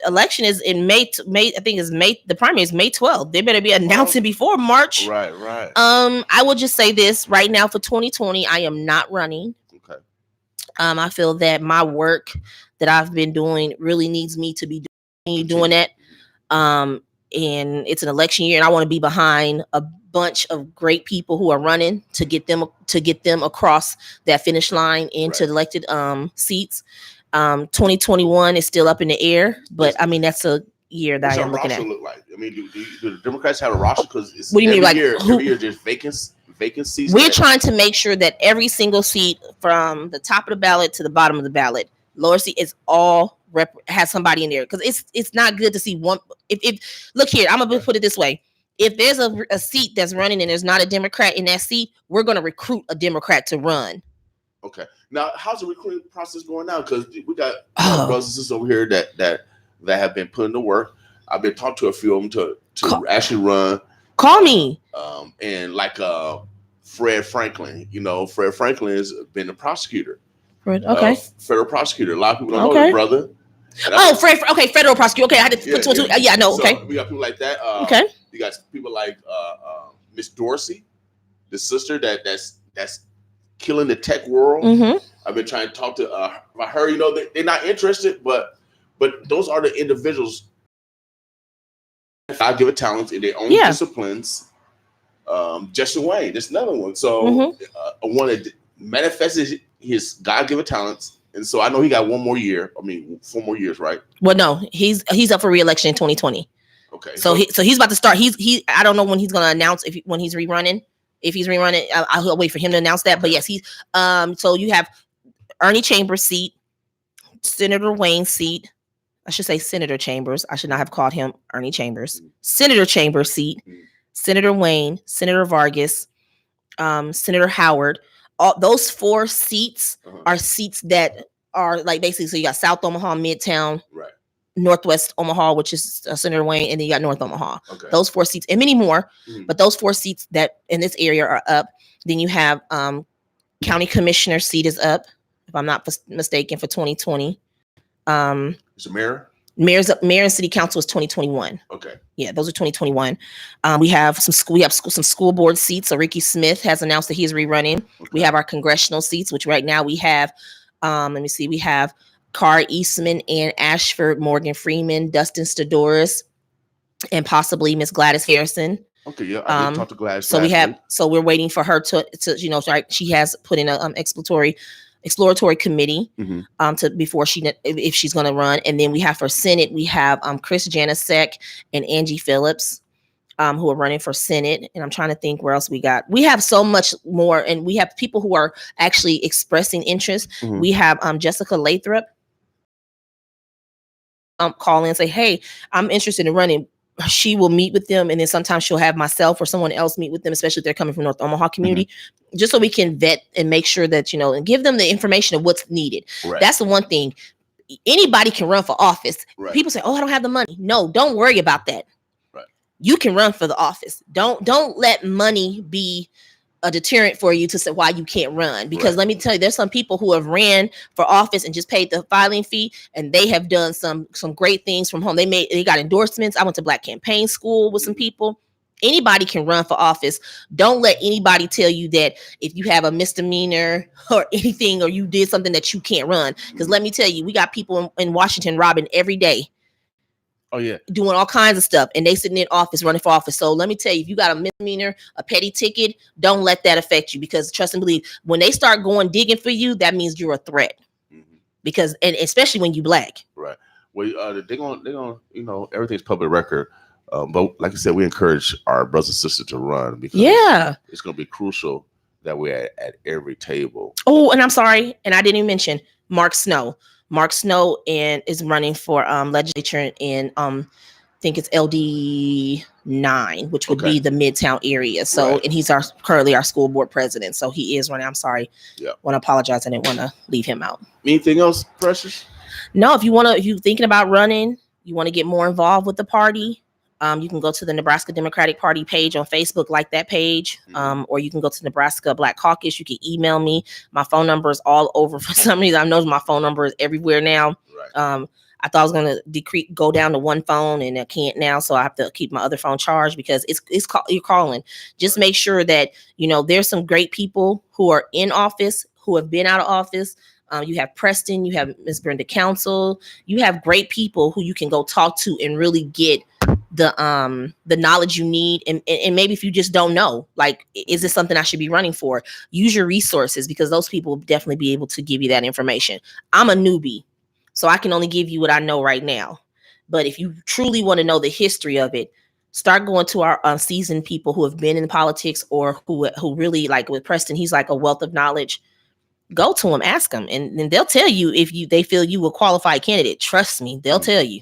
Election is in May. I think is May. The primary is May 12th. They better be announcing before March. Right. I will just say this right now for 2020, I am not running. Okay. I feel that my work that I've been doing really needs me to be doing that. And it's an election year, and I want to be behind a bunch of great people who are running to get them across that finish line into elected seats. 2021 is still up in the air, but I mean that's a year that I am looking at. Look like? I mean, do the Democrats have a roster? Because what do you mean, like every year there's vacancies? We're trying to make sure that every single seat from the top of the ballot to the bottom of the ballot, lower seat, is all has somebody in there, because it's not good to see one. If look here, I'm gonna put it this way: if there's a seat that's running and there's not a Democrat in that seat, we're gonna recruit a Democrat to run. Okay. Now, how's the recruiting process going now? Because we got brothers and sisters over here that have been putting to work. I've been talking to a few of them to actually run. Call me. And like Fred Franklin, Fred Franklin has been a prosecutor. Okay. Federal prosecutor. A lot of people don't know his brother. Federal prosecutor. Okay, I had to put two. Yeah, no. So okay. We got people like that. Okay. You got people like Miss Dorsey, the sister that's killing the tech world. Mm-hmm. I've been trying to talk to her. They're not interested, but those are the individuals. I give it talents in their own disciplines. Justin Wayne, there's another one. So one that manifested his God-given talents, and so I know he got 1 more year. I mean, 4 more years, right? Well, no, he's up for re-election in 2020. Okay. So he's about to start. I don't know when he's going to announce when he's rerunning. If he's rerunning, I'll wait for him to announce that. But yes, he's. So you have Ernie Chambers' seat, Senator Wayne's seat. I should say Senator Chambers. I should not have called him Ernie Chambers. Senator Chambers' seat, Senator Wayne, Senator Vargas, Senator Howard. All those 4 seats are seats that are like basically. So you got South Omaha, Midtown, right, Northwest Omaha, which is Senator Wayne, and then you got North Omaha. Okay. Those 4 seats and many more, but those 4 seats that in this area are up. Then you have county commissioner seat is up, if I'm not mistaken, for 2020. Is it mayor? Mayor and city council is 2021. Okay. Yeah, those are 2021. We have some school board seats. So Ricky Smith has announced that he's rerunning. Okay. We have our congressional seats, which right now we have. Let me see. We have Carr Eastman, Ann Ashford, Morgan Freeman, Dustin Stodoris, and possibly Miss Gladys Harrison. Okay, yeah, I did talk to Gladys. So so we're waiting for her to she has put in a exploratory committee to before if she's going to run. And then we have for Senate, we have Chris Janasek and Angie Phillips who are running for Senate. And I'm trying to think where else we got. We have so much more, and we have people who are actually expressing interest. We have Jessica Lathrop call in and say, hey, I'm interested in running. She will meet with them, and then sometimes she'll have myself or someone else meet with them, especially if they're coming from North Omaha community, just so we can vet and make sure that, and give them the information of what's needed. Right. That's the one thing. Anybody can run for office. Right. People say, oh, I don't have the money. No, don't worry about that. Right. You can run for the office. Don't let money be a deterrent for you to say why you can't run, because let me tell you, there's some people who have ran for office and just paid the filing fee, and they have done some great things from home. They got endorsements. I went to Black Campaign School with some people. Anybody can run for office. Don't let anybody tell you that if you have a misdemeanor or anything, or you did something, that you can't run. Because let me tell you, we got people in Washington robbing every day. Oh, yeah. Doing all kinds of stuff, and they sitting in office running for office. So let me tell you, if you got a misdemeanor, a petty ticket, don't let that affect you, because trust and believe, when they start going digging for you, that means you're a threat. Because, and especially when you Black. Right. Well, they're gonna, everything's public record. But like I said, we encourage our brothers and sisters to run, because it's going to be crucial that we're at every table. Oh, and I'm sorry, and I didn't even mention Mark Snow. Mark Snow is running for legislature in I think it's LD 9, which would be the Midtown area. So and he's currently our school board president. So he is running. I'm sorry. Yeah. Want to apologize. I didn't want to leave him out. Anything else, Precious? No, if you're thinking about running, you want to get more involved with the party, You can go to the Nebraska Democratic Party page on Facebook, like that page, or you can go to Nebraska Black Caucus. You can email me. My phone number is all over. For some reason, I know my phone number is everywhere now. Right. I thought I was gonna go down to one phone, and I can't now, so I have to keep my other phone charged because you're calling. Just make sure that there's some great people who are in office, who have been out of office. You have Preston, you have Miss Brenda Council, you have great people who you can go talk to and really get the knowledge you need. And maybe if you just don't know, like, is this something I should be running for? Use your resources, because those people will definitely be able to give you that information. I'm a newbie, so I can only give you what I know right now. But if you truly want to know the history of it, start going to our seasoned people who have been in politics, or who really, like with Preston, he's like a wealth of knowledge. Go to them, ask them, and they'll tell you if they feel you a qualified candidate. Trust me, they'll tell you,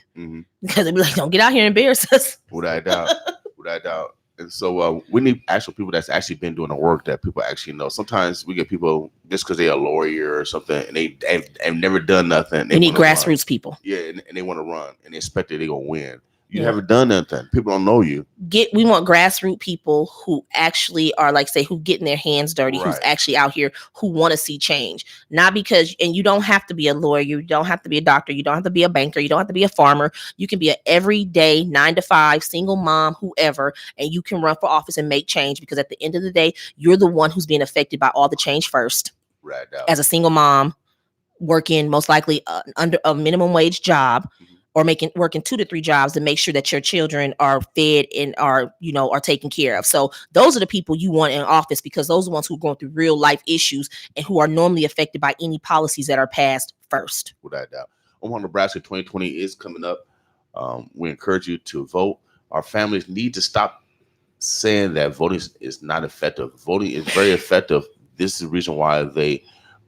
because they'll be like, "Don't get out here and embarrass us." Without doubt, without doubt. And so we need actual people that's actually been doing the work that people actually know. Sometimes we get people just because they're a lawyer or something and they've never done nothing. We need grassroots people. Yeah, and they want to run and they expect that they're gonna win. You haven't done nothing. People don't know you. We want grassroots people who actually are, like, say, who getting their hands dirty, who's actually out here, who want to see change. Not because, and you don't have to be a lawyer, you don't have to be a doctor, you don't have to be a banker, you don't have to be a farmer. You can be an everyday 9-to-5 single mom, whoever, and you can run for office and make change, because at the end of the day, you're the one who's being affected by all the change first. Right. As a single mom, working most likely under a minimum wage job, or working 2 to 3 jobs to make sure that your children are fed and are taken care of. So those are the people you want in office, because those are the ones who are going through real life issues and who are normally affected by any policies that are passed first. Without doubt. Omaha, Nebraska 2020 is coming up. We encourage you to vote. Our families need to stop saying that voting is not effective. Voting is very effective. This is the reason why they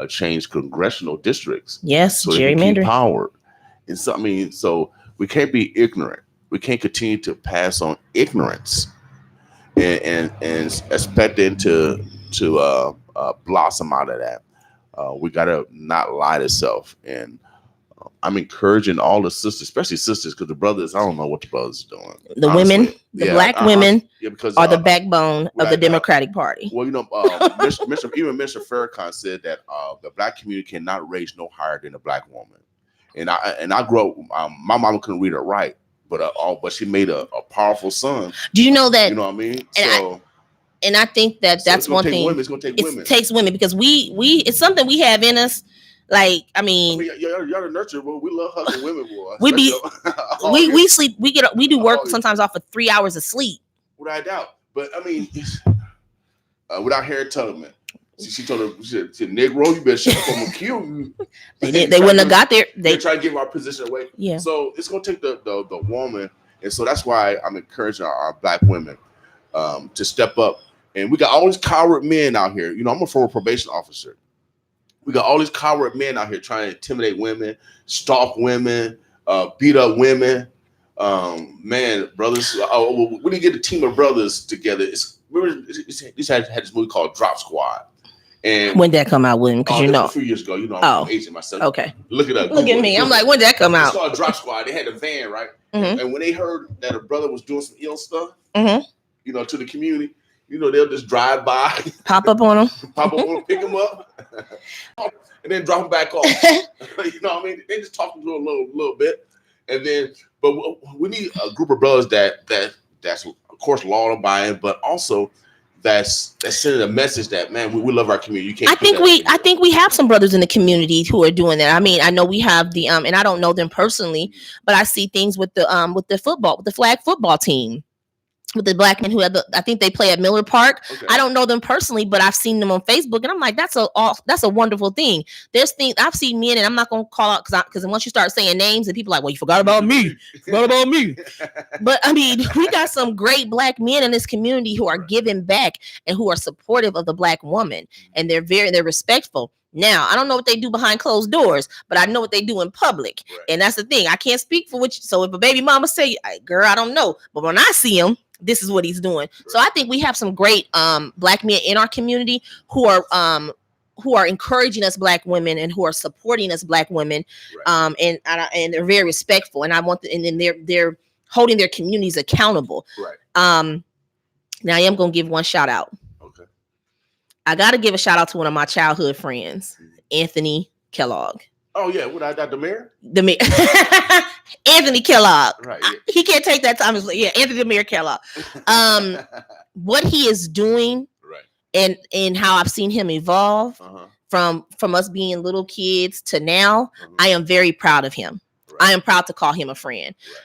changed congressional districts. Yes, so gerrymandering. Power. And so, so we can't be ignorant. We can't continue to pass on ignorance and expecting to blossom out of that. We gotta not lie to self. And I'm encouraging all the sisters, especially sisters, because the brothers, I don't know what the brothers are doing. The honestly. Women, the black women, because are the backbone of the Democratic Party. Well, Mr. Farrakhan said that the black community cannot raise no higher than a black woman. And I grew up. My mama couldn't read or write, but she made a powerful son. Do you know that? You know what I mean? And I think that's one thing. It's going to take women. It takes women, because we it's something we have in us. Like, I mean y'all the nurture, boy. We love hugging women, boy. we sleep. We do work sometimes off of 3 hours of sleep. Without doubt, but I mean, without Harriet Tubman. She told her, she said, Negro, you better shut up, I'm gonna kill you. They wouldn't have got there. They try to give our position away. Yeah. So it's gonna take the woman, and so that's why I'm encouraging our black women to step up. And we got all these coward men out here. I'm a former probation officer. We got all these coward men out here trying to intimidate women, stalk women, beat up women. Man, brothers, we need to get a team of brothers together. This had this movie called Drop Squad. And when did that come out, William? Because a few years ago, I'm aging myself. Okay. Look it up. Look at me. I'm like, when did that come out? It's called Drop Squad. They had a van, right? Mm-hmm. And when they heard that a brother was doing some ill stuff, mm-hmm. To the community, they'll just drive by, pop up on them, pick them up, and then drop them back off. You know what I mean? They just talk to them a little bit, and then, but we need a group of brothers that's of course law abiding, but also that's sending a message that, man, we love our community. You can't. I think we have some brothers in the community who are doing that. I mean, I know we have the and I don't know them personally, but I see things with the flag football team. With the black men who have I think they play at Miller Park. Okay. I don't know them personally, but I've seen them on Facebook, and I'm like, that's a wonderful thing. There's things I've seen men, and I'm not gonna call out because once you start saying names, and people are like, well, you forgot about me, But I mean, we got some great black men in this community who are giving back and who are supportive of the black woman, and they're respectful. Now, I don't know what they do behind closed doors, but I know what they do in public. Right. And that's the thing. I can't speak for which. So if a baby mama say, girl, I don't know. But when I see him, this is what he's doing. Right. So I think we have some great black men in our community who are encouraging us black women and who are supporting us black women. Right. And they're very respectful. And I want and then they're holding their communities accountable. Right. Now I am gonna give one shout out. Okay. I gotta give a shout out to one of my childhood friends, Anthony Kellogg. Oh yeah, what I got the mayor? The mayor. Anthony Kellogg. Right. He can't take that time. Yeah, Anthony the Mayor Kellogg. What he is doing, right, and how I've seen him evolve from us being little kids to now, I am very proud of him. Right. I am proud to call him a friend. Right.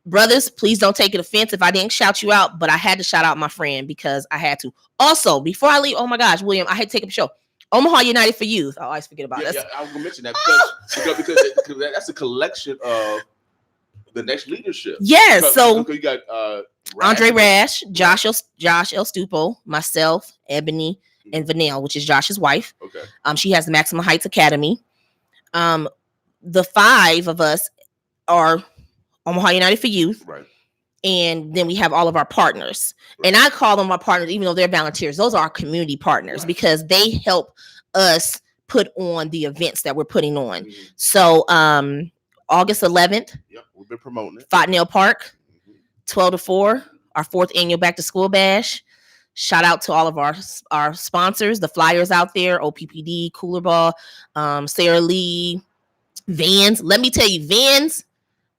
Brothers, please don't take it offense if I didn't shout you out, but I had to shout out my friend because I had to. Also, before I leave, oh my gosh, William, I had to take up a show. Omaha United for Youth. I always forget about this. Yeah, I was gonna mention that because that's a collection of the next leadership. Yes, because, so because you got Andre Rash, Josh El Stupo, myself, Ebony, and Vanille, which is Josh's wife. Okay. She has the Maximum Heights Academy. The 5 of us are Omaha United for Youth. Right. And then we have all of our partners. Right. And I call them our partners, even though they're volunteers. Those are our community partners, right, because they help us put on the events that we're putting on. Mm-hmm. So August 11th, yep, we've been promoting it. Fontenelle Park, 12 to 4, our 4th annual Back to School Bash. Shout out to all of our sponsors, the flyers out there, OPPD, Cooler Ball, Sarah Lee, Vans. Let me tell you, Vans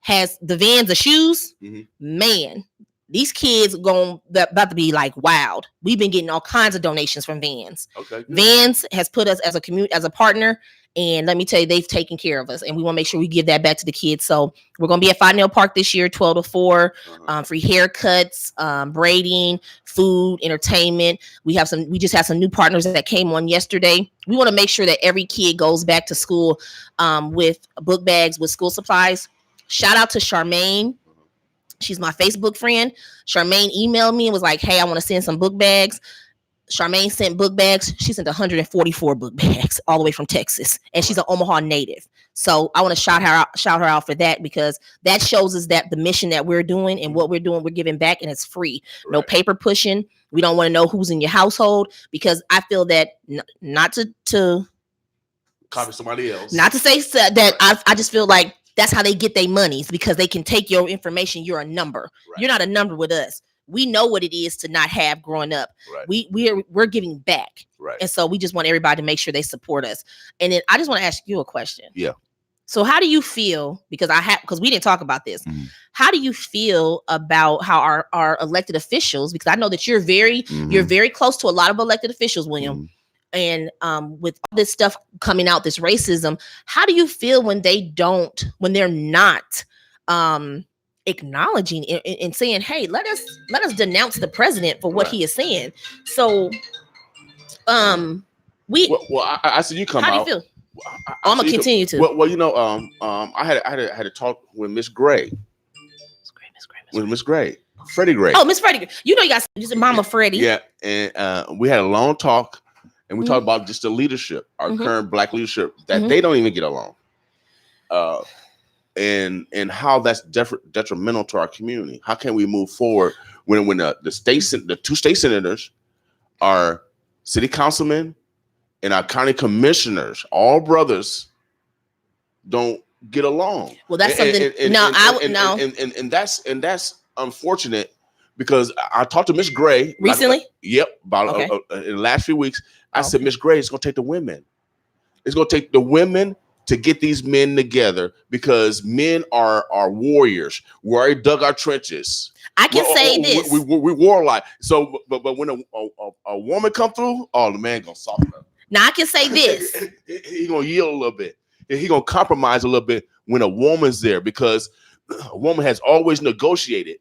has the Vans of shoes. Mm-hmm. Man, these kids about to be like wild. We've been getting all kinds of donations from Vans. Okay, good. Vans has put us as a community, as a partner, and let me tell you, they've taken care of us, and we want to make sure we give that back to the kids. So we're going to be at Fontenelle Park this year, 12 to 4, free haircuts, braiding, food, entertainment. We just had some new partners that came on yesterday. We want to make sure that every kid goes back to school with book bags, with school supplies. Shout out to Charmaine. She's my Facebook friend. Charmaine emailed me and was like, hey, I want to send some book bags. Charmaine sent book bags. She sent 144 book bags all the way from Texas. And she's an Omaha native. So I want to shout her out for that, because that shows us that the mission that we're doing and what we're doing, we're giving back, and it's free. Right. No paper pushing. We don't want to know who's in your household, because I feel that not to copy somebody else. Not to say that I just feel like that's how they get their monies, because they can take your information. You're a number. Right. You're not a number with us. We know what it is to not have growing up. Right. We're giving back. Right. And so we just want everybody to make sure they support us. And then I just want to ask you a question. Yeah. So how do you feel, because we didn't talk about this. Mm-hmm. How do you feel about how our elected officials, because I know that you're very close to a lot of elected officials, William. Mm-hmm. And with all this stuff coming out, this racism, how do you feel when they're not acknowledging and saying, hey, let us denounce the president for what he is saying? So I see you come out. How do you feel? I'm gonna continue to. Well, I had a talk with Miss Gray. With Miss Gray. Freddie Gray. Oh, Miss Freddie. You know, you got just Mama Freddie. Yeah, and we had a long talk. And we talked about just the leadership, our current Black leadership, that they don't even get along, and how that's detrimental to our community. How can we move forward when the 2 state senators, our city councilmen, and our county commissioners, all brothers, don't get along? Well, that's something. And that's unfortunate. Because I talked to Miss Gray recently. About in the last few weeks. I said, Miss Gray, it's going to take the women. It's going to take the women to get these men together, because men are warriors. We already dug our trenches. I can say this. We war a lot. So, but when a woman come through, the man going to soften up. Now I can say this. He going to yield a little bit. He going to compromise a little bit when a woman's there, because a woman has always negotiated.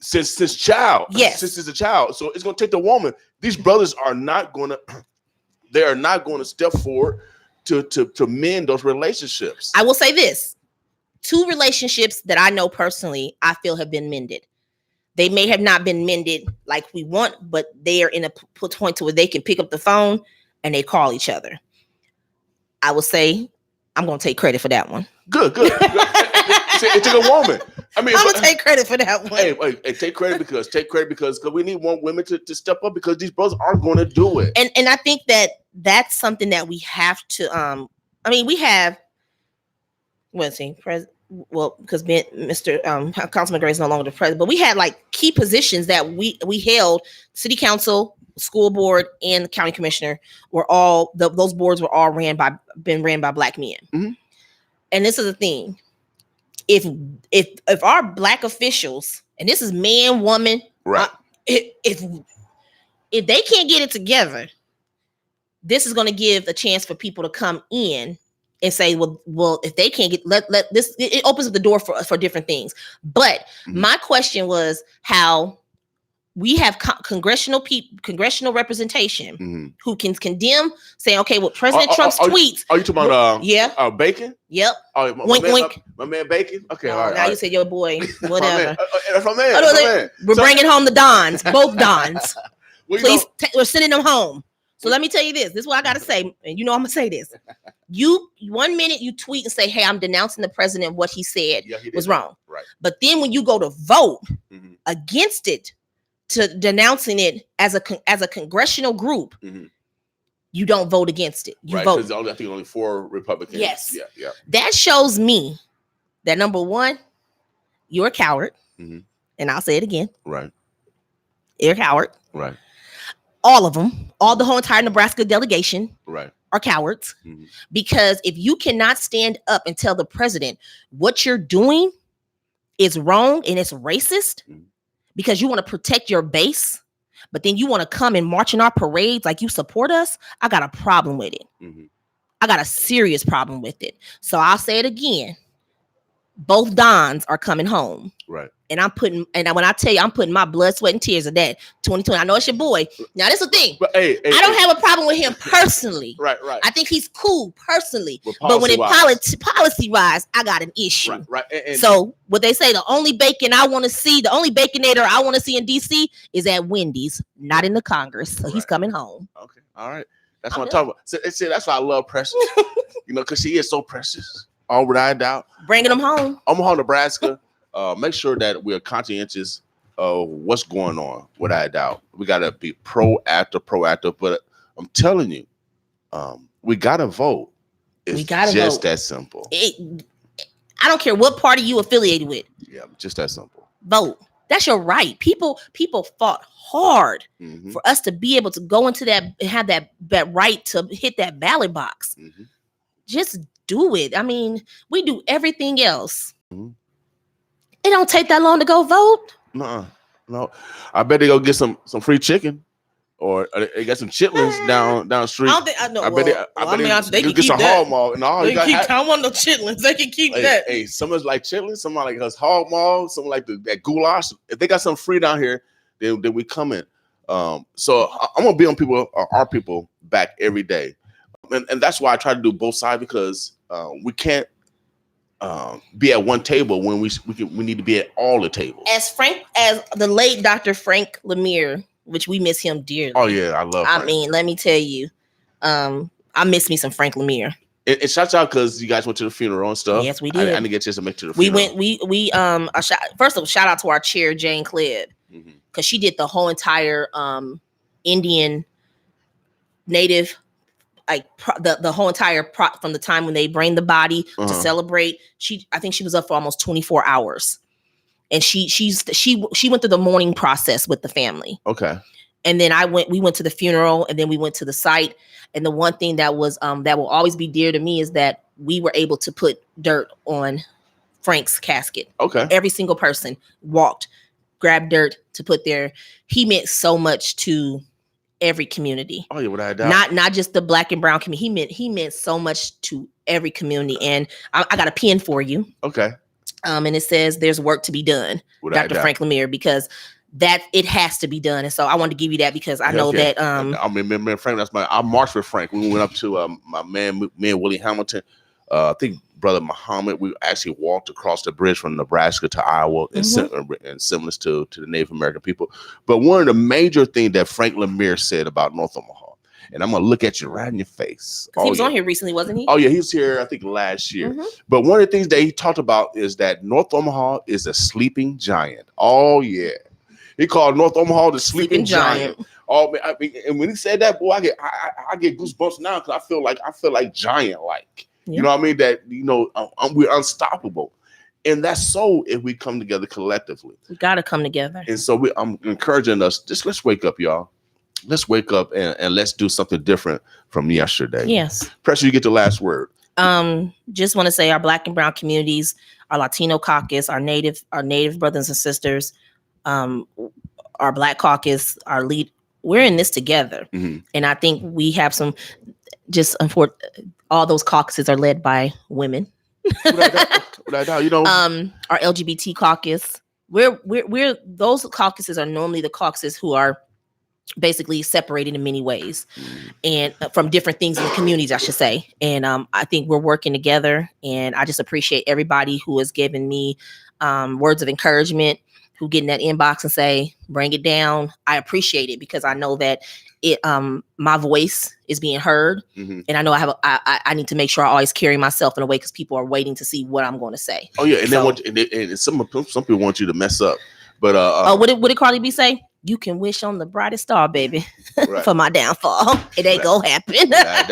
Since a child. So it's going to take the woman. These brothers are not going to step forward to mend those relationships. I will say this. 2 relationships that I know personally, I feel have been mended. They may have not been mended like we want, but they are in a point to where they can pick up the phone and they call each other. I will say, I'm going to take credit for that one. Good. It took a woman. I mean, I'm gonna take credit for that one. Hey, take credit because we need one women to step up, because these brothers aren't going to do it. And I think that's something that we have to. We have. Let's see, well, because Mr. Councilman Gray is no longer the president, but we had like key positions that we held. City council, school board, and county commissioner were all those boards were all ran by black men. Mhm. And this is the thing: if our black officials, and this is man, woman, Right. If they can't get it together, this is going to give a chance for people to come in and say, well, if they can't get, let this, it opens up the door for different things. But my question was how we have congressional representation who can condemn, saying, okay, well, President Trump's tweets. Are you talking about Bacon? Yep. Oh, wink, wink. My man Bacon. Okay, all right. Now you said your boy, whatever. That's my man. We're bringing home the Dons, both Dons. Well, Please, we're sending them home. So let me tell you this. This is what I got to say. And you know I'm going to say this. You 1 minute you tweet and say, hey, I'm denouncing the president. What he said was wrong. Right. But then when you go to vote against it, to denouncing it as a congressional group, you don't vote against it. You vote. Because I think only 4 Republicans. Yes. Yeah. That shows me that, number one, you're a coward. And I'll say it again. Right. You're a coward. Right. All of them, the whole entire Nebraska delegation are cowards. Because if you cannot stand up and tell the president what you're doing is wrong and it's racist because you want to protect your base, but then you want to come and march in our parades like you support us, I got a problem with it. I got a serious problem with it. So I'll say it again. Both Dons are coming home. Right. And when I tell you, I'm putting my blood, sweat, and tears of that 2020. I know it's your boy. Now, this is the thing. But I don't have a problem with him personally. Right. I think he's cool personally. But when it policy-wise, I got an issue. Right. And so what they say, the only baconator I want to see in D.C. is at Wendy's, not in the Congress. So he's coming home. Okay. All right. That's what I'm talking about. See, that's why I love Precious. Because she is so precious. All without a doubt. Bringing them home. Omaha, Nebraska. Make sure that we're conscientious of what's going on, without a doubt. We got to be proactive. But I'm telling you, we got to vote. It's just that simple. I don't care what party you affiliated with. Yeah, just that simple. Vote. That's your right. People fought hard for us to be able to go into that and have that right to hit that ballot box. Just do it. I mean, we do everything else. It don't take that long to go vote. No. I bet they go get some free chicken, or they got some chitlins down the street. I bet they can get some hog maw and all. I want no chitlins. They can keep that. Hey, someone's like chitlins, someone like us hog maw, someone like that goulash. If they got something free down here, then we come in. So I'm gonna be on our people back every day, and that's why I try to do both sides, because we can't be at one table when we need to be at all the tables. As the late Dr. Frank Lemire, which we miss him dearly. Oh yeah, I love Frank. I mean, let me tell you, I miss me some Frank Lemire. It shouts out because you guys went to the funeral and stuff. Yes, we did. I didn't get a chance to make it to the funeral. We first of all, shout out to our chair Jane Clibb, because she did the whole entire Indian Native, like the whole entire from the time when they bring the body to celebrate. I think she was up for almost 24 hours, and she went through the mourning process with the family. Okay. And then we went to the funeral, and then we went to the site. And the one thing that was that will always be dear to me is that we were able to put dirt on Frank's casket. Okay. Every single person grabbed dirt to put there. He meant so much to every community. Oh yeah, without a doubt. Not just the black and brown community. He meant so much to every community. And I got a pin for you. Okay. And it says there's work to be done, without Dr. Frank Lemire, because that it has to be done. And so I wanted to give you that because I know that I remember Frank. I marched with Frank. We went up to my man Willie Hamilton. I think Brother Muhammad. We actually walked across the bridge from Nebraska to Iowa and similar to the Native American people. But one of the major things that Frank Lemire said about North Omaha, and I'm gonna look at you right in your face. He was on here recently, wasn't he? Oh yeah, he was here I think last year. But one of the things that he talked about is that North Omaha is a sleeping giant. Oh yeah. He called North Omaha the sleeping giant. Oh man, and when he said that, boy, I get goosebumps now because I feel like giant like. You know what I mean? That we're unstoppable. And that's so if we come together collectively. We gotta come together. And so I'm encouraging us, just let's wake up, y'all. Let's wake up and let's do something different from yesterday. Yes. Pressure, you get the last word. Just want to say our Black and Brown communities, our Latino caucus, our native brothers and sisters, our Black caucus, our lead, we're in this together. Mm-hmm. And I think we have some, just all those caucuses are led by women. Without doubt, you know, our LGBT caucus, we're those caucuses are normally the caucuses who are basically separated in many ways and from different things in the communities, I should say. And I think we're working together, and I just appreciate everybody who has given me words of encouragement, who get in that inbox and say, bring it down. I appreciate it because I know that it my voice is being heard. Mm-hmm. And I know I need to make sure I always carry myself in a way because people are waiting to see what I'm going to say. Oh yeah, and so, and some people want you to mess up. But what did Carly B say? You can wish on the brightest star, baby, right. for my downfall. It ain't gonna happen. Without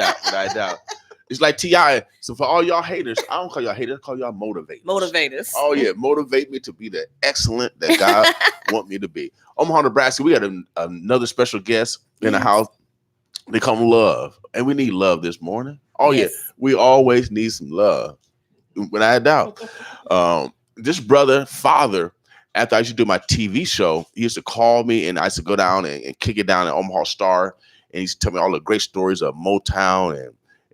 doubt. It's like T.I. So for all y'all haters, I don't call y'all haters, I call y'all motivators. Motivators. Oh yeah, motivate me to be the excellent that God want me to be. Omaha, Nebraska, we got another special guest in the house. They call him Love, and we need love this morning. Oh yes. Yeah, we always need some love, without doubt. This brother, father. After I used to do my TV show, he used to call me, and I used to go down and kick it down at Omaha Star, and he used to tell me all the great stories of Motown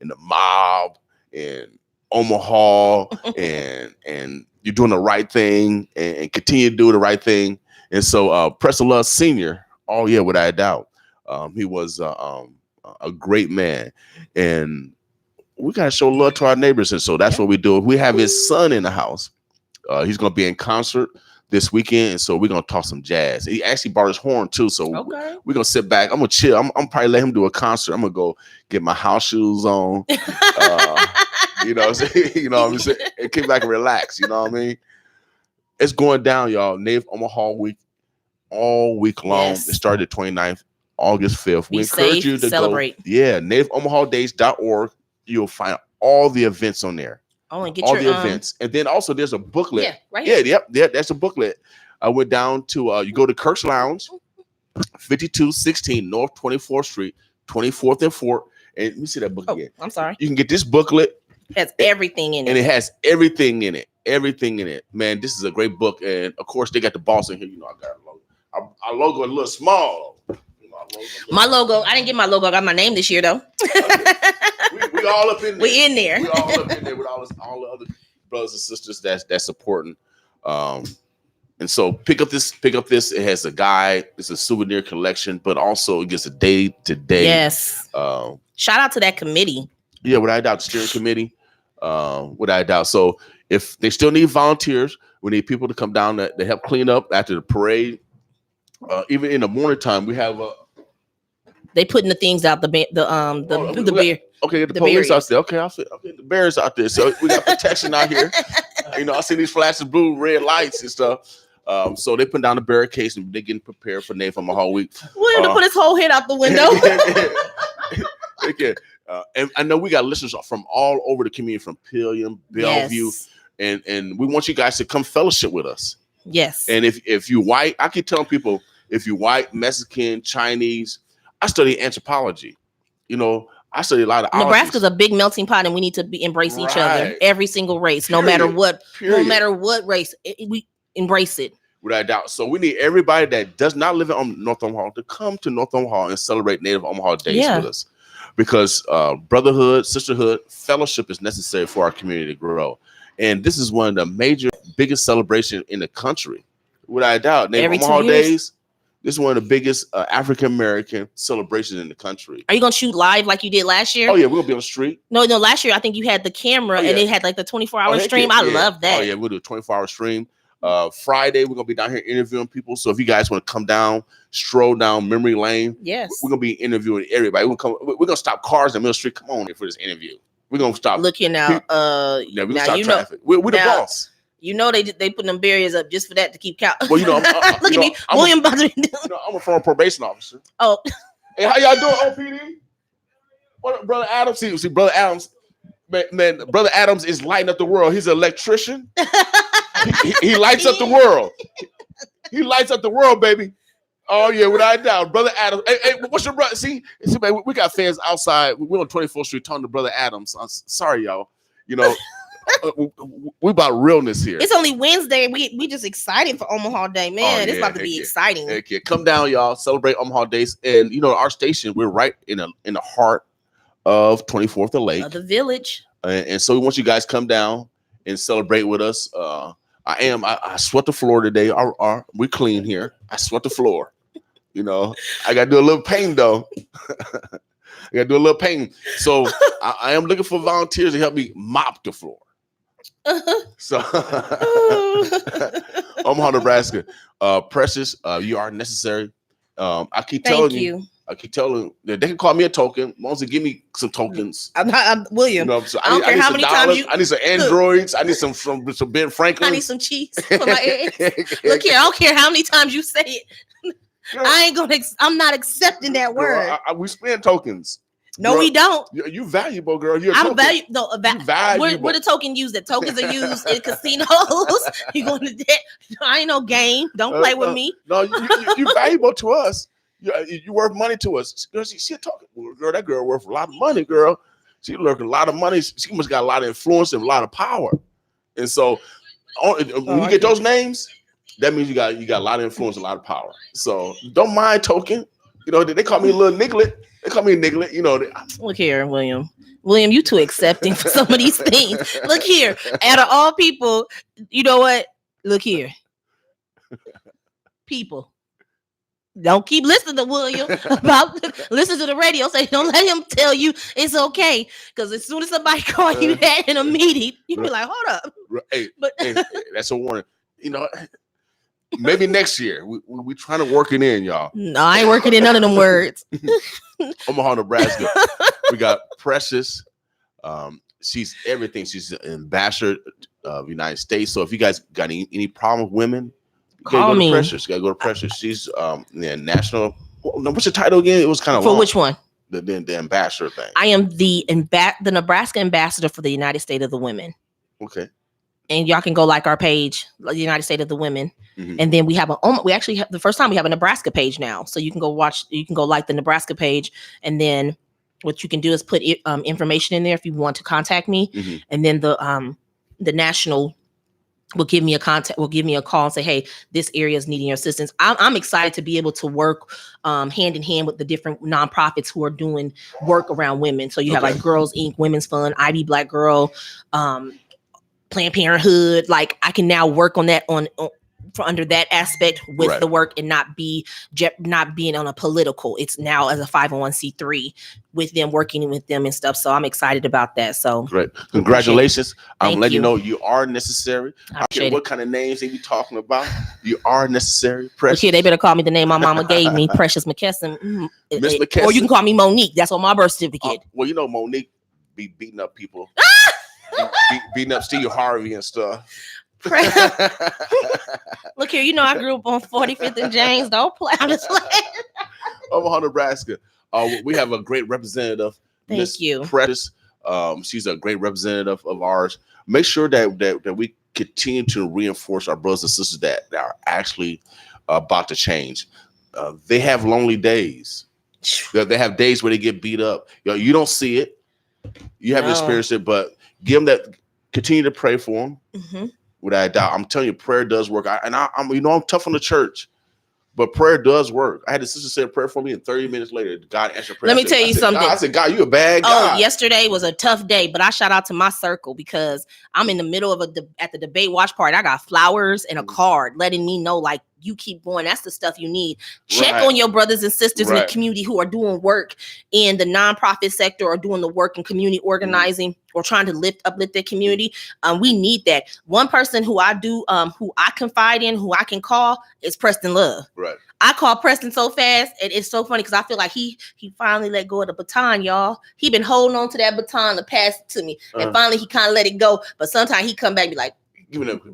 and the mob and Omaha and you're doing the right thing and continue to do the right thing. And so Preston Love Sr., oh yeah, without a doubt, he was a great man, and we gotta show love to our neighbors, and so that's what we do. We have his son in the house. He's gonna be in concert this weekend, and so we're gonna talk some jazz. He actually brought his horn too, so we're gonna sit back. I'm gonna chill. I'm probably let him do a concert. I'm gonna go get my house shoes on, you know what I'm saying, and kick back and relax. You know what I mean? It's going down, y'all. Native Omaha Week, all week long. Yes. It started the 29th, August 5th. We encourage you to celebrate. Go. Yeah, nativeomahadays.org. You'll find all the events on there. Oh, and get all the events, and then also there's a booklet. Yeah, right here. Yeah, that's a booklet. I went down to you go to Kirk's Lounge, 5216 North 24th Street, 24th and 4th. And let me see that book again. I'm sorry. You can get this booklet. It has everything in it. And it has everything in it. Everything in it. Man, this is a great book. And of course, they got the boss in here. You know, I got a logo. Our logo a little small. My logo, I didn't get my logo. I got my name this year though. we all up in there. We in there. We all up in there with all the other brothers and sisters that's supporting. And so pick up this. It has a guide. It's a souvenir collection, but also it gets a day to day. Yes. Shout out to that committee. Yeah, without a doubt, the steering committee. Without a doubt. So if they still need volunteers, we need people to come down to help clean up after the parade. Even in the morning time, we have they putting the things out the beer. Okay, the police out there. Okay, the bears out there. So we got protection out here. You know, I see these flashes, blue, red lights and stuff. So they put down the barricades and they're getting prepared for Native Omaha Week. William to put his whole head out the window. And I know we got listeners from all over the community, from Pillion, Bellevue, and we want you guys to come fellowship with us. Yes. And if you white, I keep telling people, if you white, Mexican, Chinese, I study anthropology. You know, I study a lot of Nebraska's a big melting pot, and we need to embrace each other. Every single race, no matter what race, we embrace it. Without a doubt. So we need everybody that does not live in North Omaha to come to North Omaha and celebrate Native Omaha Days with us. Because brotherhood, sisterhood, fellowship is necessary for our community to grow. And this is one of the biggest celebrations in the country. Without a doubt. Native Omaha Days. This is one of the biggest African-American celebrations in the country. Are you going to shoot live like you did last year? Oh, yeah. We're going to be on the street. No. Last year, I think you had the camera and it had like the 24-hour stream. I love that. Oh, yeah. We'll do a 24-hour stream. Friday, we're going to be down here interviewing people. So if you guys want to come down, stroll down memory lane. Yes. We're going to be interviewing everybody. We're going to stop cars in the middle of the street. Come on here for this interview. We're going to stop. Look here now. We're going to stop traffic. We're the boss. You know they put them barriers up just for that to keep count. Well, you know, look at me, William. I'm a former probation officer. Oh, hey, how y'all doing, OPD? What up, brother Adams? See, brother Adams. Man, Brother Adams is lighting up the world. He's an electrician. He lights up the world. He lights up the world, baby. Oh yeah, without a doubt, Brother Adams. Hey, what's your brother? See, man, we got fans outside. We're on 24th Street talking to Brother Adams. I'm sorry, y'all. You know, we about realness here. It's only Wednesday. We just excited for Omaha Day, man. It's about to be exciting. Heck yeah. Come down, y'all. Celebrate Omaha Days, and you know our station. We're right in the heart of 24th of Lake, the village. And so we want you guys come down and celebrate with us. I swept the floor today. We clean here. I swept the floor. You know, I got to do a little painting though. I got to do a little painting. So I am looking for volunteers to help me mop the floor. So Omaha, Nebraska, Precious, you are necessary. I keep telling you. I keep telling them they can call me a token. Once they give me some tokens. I'm William. You know, so I don't care how many times I need some Androids. I need some Ben Franklin. I need some cheese for my eggs. Look here, I don't care how many times you say it. Girl, I'm not accepting that word. We spend tokens. No, girl, we don't. You valuable, girl. I'm valuable. No, where the token used at? Tokens are used in casinos. You going to that? I ain't no game. Don't play with me. No, you valuable to us. You worth money to us. Girl, she talking. Girl, that girl worth a lot of money, girl. She worth a lot of money. She must got a lot of influence and a lot of power. And so when you get those names, that means you got a lot of influence, a lot of power. So don't mind token. You know, they call me a little niglet. They call me a niglet. You know. Look here, William. William, you too accepting for some of these things. Look here. Out of all people, you know what? Look here. People. Don't keep listening to William listen to the radio. Say, don't let him tell you it's okay. Because as soon as somebody call you that in a meeting, you be like, hold up. Hey, that's a warning. You know, maybe next year. We trying to work it in, y'all. No, I ain't working in none of them words. Omaha, Nebraska. We got Precious. She's everything. She's an ambassador of the United States. So if you guys got any problem with women, call me. Precious. You gotta go to Precious. She's national. What's the title again? It was kind of for long. Which one? The ambassador thing. I am the Nebraska ambassador for the United States of the Women. Okay. And y'all can go like our page, the United States of the Women. Mm-hmm. And then we have we actually have the first time we have a Nebraska page now. So you can go like the Nebraska page, and then what you can do is put information in there if you want to contact me. Mm-hmm. And then the national will give me a call and say, hey, this area is needing your assistance. I'm excited to be able to work hand in hand with the different nonprofits who are doing work around women. So you have like Girls Inc., Women's Fund, IB Black Girl, Planned Parenthood. Like I can now work on that for under that aspect with the work and not being on a political. It's now as a 501c3 with them, working with them and stuff. So I'm excited about that. So great. Congratulations. I'm letting you know you are necessary. I don't care what kind of names they be talking about. You are necessary. Precious. Okay, they better call me the name my mama gave me, Precious McKesson. Miss McKesson. Or you can call me Monique. That's on my birth certificate. Well, you know Monique be beating up people. Beating up Steve Harvey and stuff. Look here, you know I grew up on 45th and James. Don't play. I'm just playing. Omaha, Nebraska. We have a great representative. Thank you, Precious. She's a great representative of ours. Make sure that we continue to reinforce our brothers and sisters that are actually about to change. They have lonely days. They have days where they get beat up. You don't see it. You haven't experienced it, but give them that. Continue to pray for them. Mm-hmm. Without a doubt, I'm telling you, prayer does work. I'm tough on the church, but prayer does work. I had a sister say a prayer for me, and 30 minutes later, God answered prayer. Let me tell you something. I said, God, you a bad guy. Oh, yesterday was a tough day, but I shout out to my circle because I'm in the middle of at the debate watch party. I got flowers and a card letting me know, like, you keep going. That's the stuff you need. Check on your brothers and sisters in the community who are doing work in the nonprofit sector or doing the work in community organizing or trying to uplift their community. We need that. One person who I confide in, who I can call is Preston Love. Right. I call Preston so fast, and it's so funny because I feel like he finally let go of the baton, y'all. He been holding on to that baton to pass it to me, and finally he kind of let it go. But sometimes he come back and be like,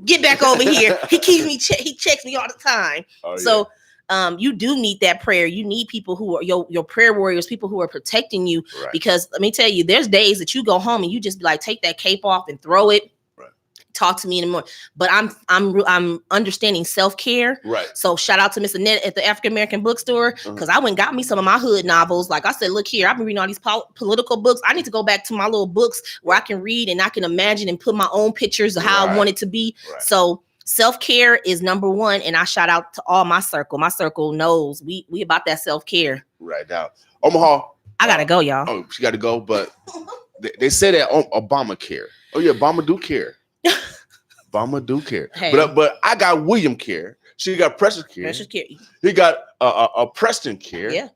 get back over here. He keeps me. He checks me all the time. So you do need that prayer. You need people who are your prayer warriors, people who are protecting you. Right. Because let me tell you, there's days that you go home and you just be like, take that cape off and throw it. Right. Talk to me anymore. But I'm understanding self-care. Right. So shout out to Miss Annette at the African American bookstore, because I went and got me some of my hood novels. Like I said, look here, I've been reading all these political books. I need to go back to my little books where I can read and I can imagine and put my own pictures of how I want it to be. Right. So self-care is number one, and I shout out to all my circle. My circle knows we about that self-care. Right now, Omaha. I gotta go, y'all. Oh, she got to go, but they said that Obamacare. Oh yeah, Obama do care. Obama do care. Hey. But I got William care. She got Precious care. Precious care. He got a Preston care. Yeah.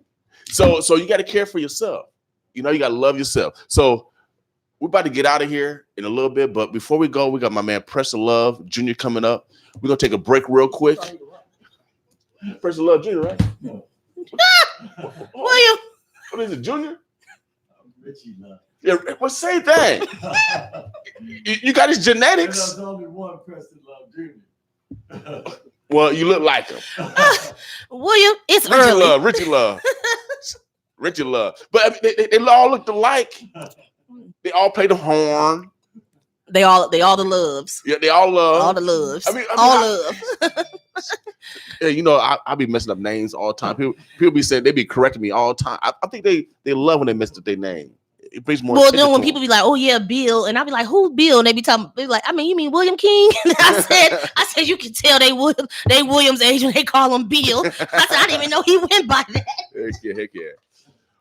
So you got to care for yourself. You know, you got to love yourself. So we're about to get out of here in a little bit, but before we go, we got my man Preston Love Jr. coming up. We're gonna take a break real quick. Preston Love Jr., right? William. What is it, Junior? Richie Love. Yeah, well, say that. you got his genetics. There's only one Preston Love Jr. Well, you look like him. William, it's Richie early. Love, Richie Love. Richie Love. But I mean, they all look alike. They all play the horn. They all the loves. Yeah, they all love. All the loves. I mean, love. Yeah, you know, I be messing up names all the time. People be saying, they be correcting me all the time. I think they love when they mess up their name. It brings more. Well, attention then when to people them. be like, "Oh yeah, Bill," and I be like, "Who's Bill?" and they be like, "I mean, you mean William King?" And I said, you can tell they William's age when they call him Bill. I said, I didn't even know he went by that. Heck yeah.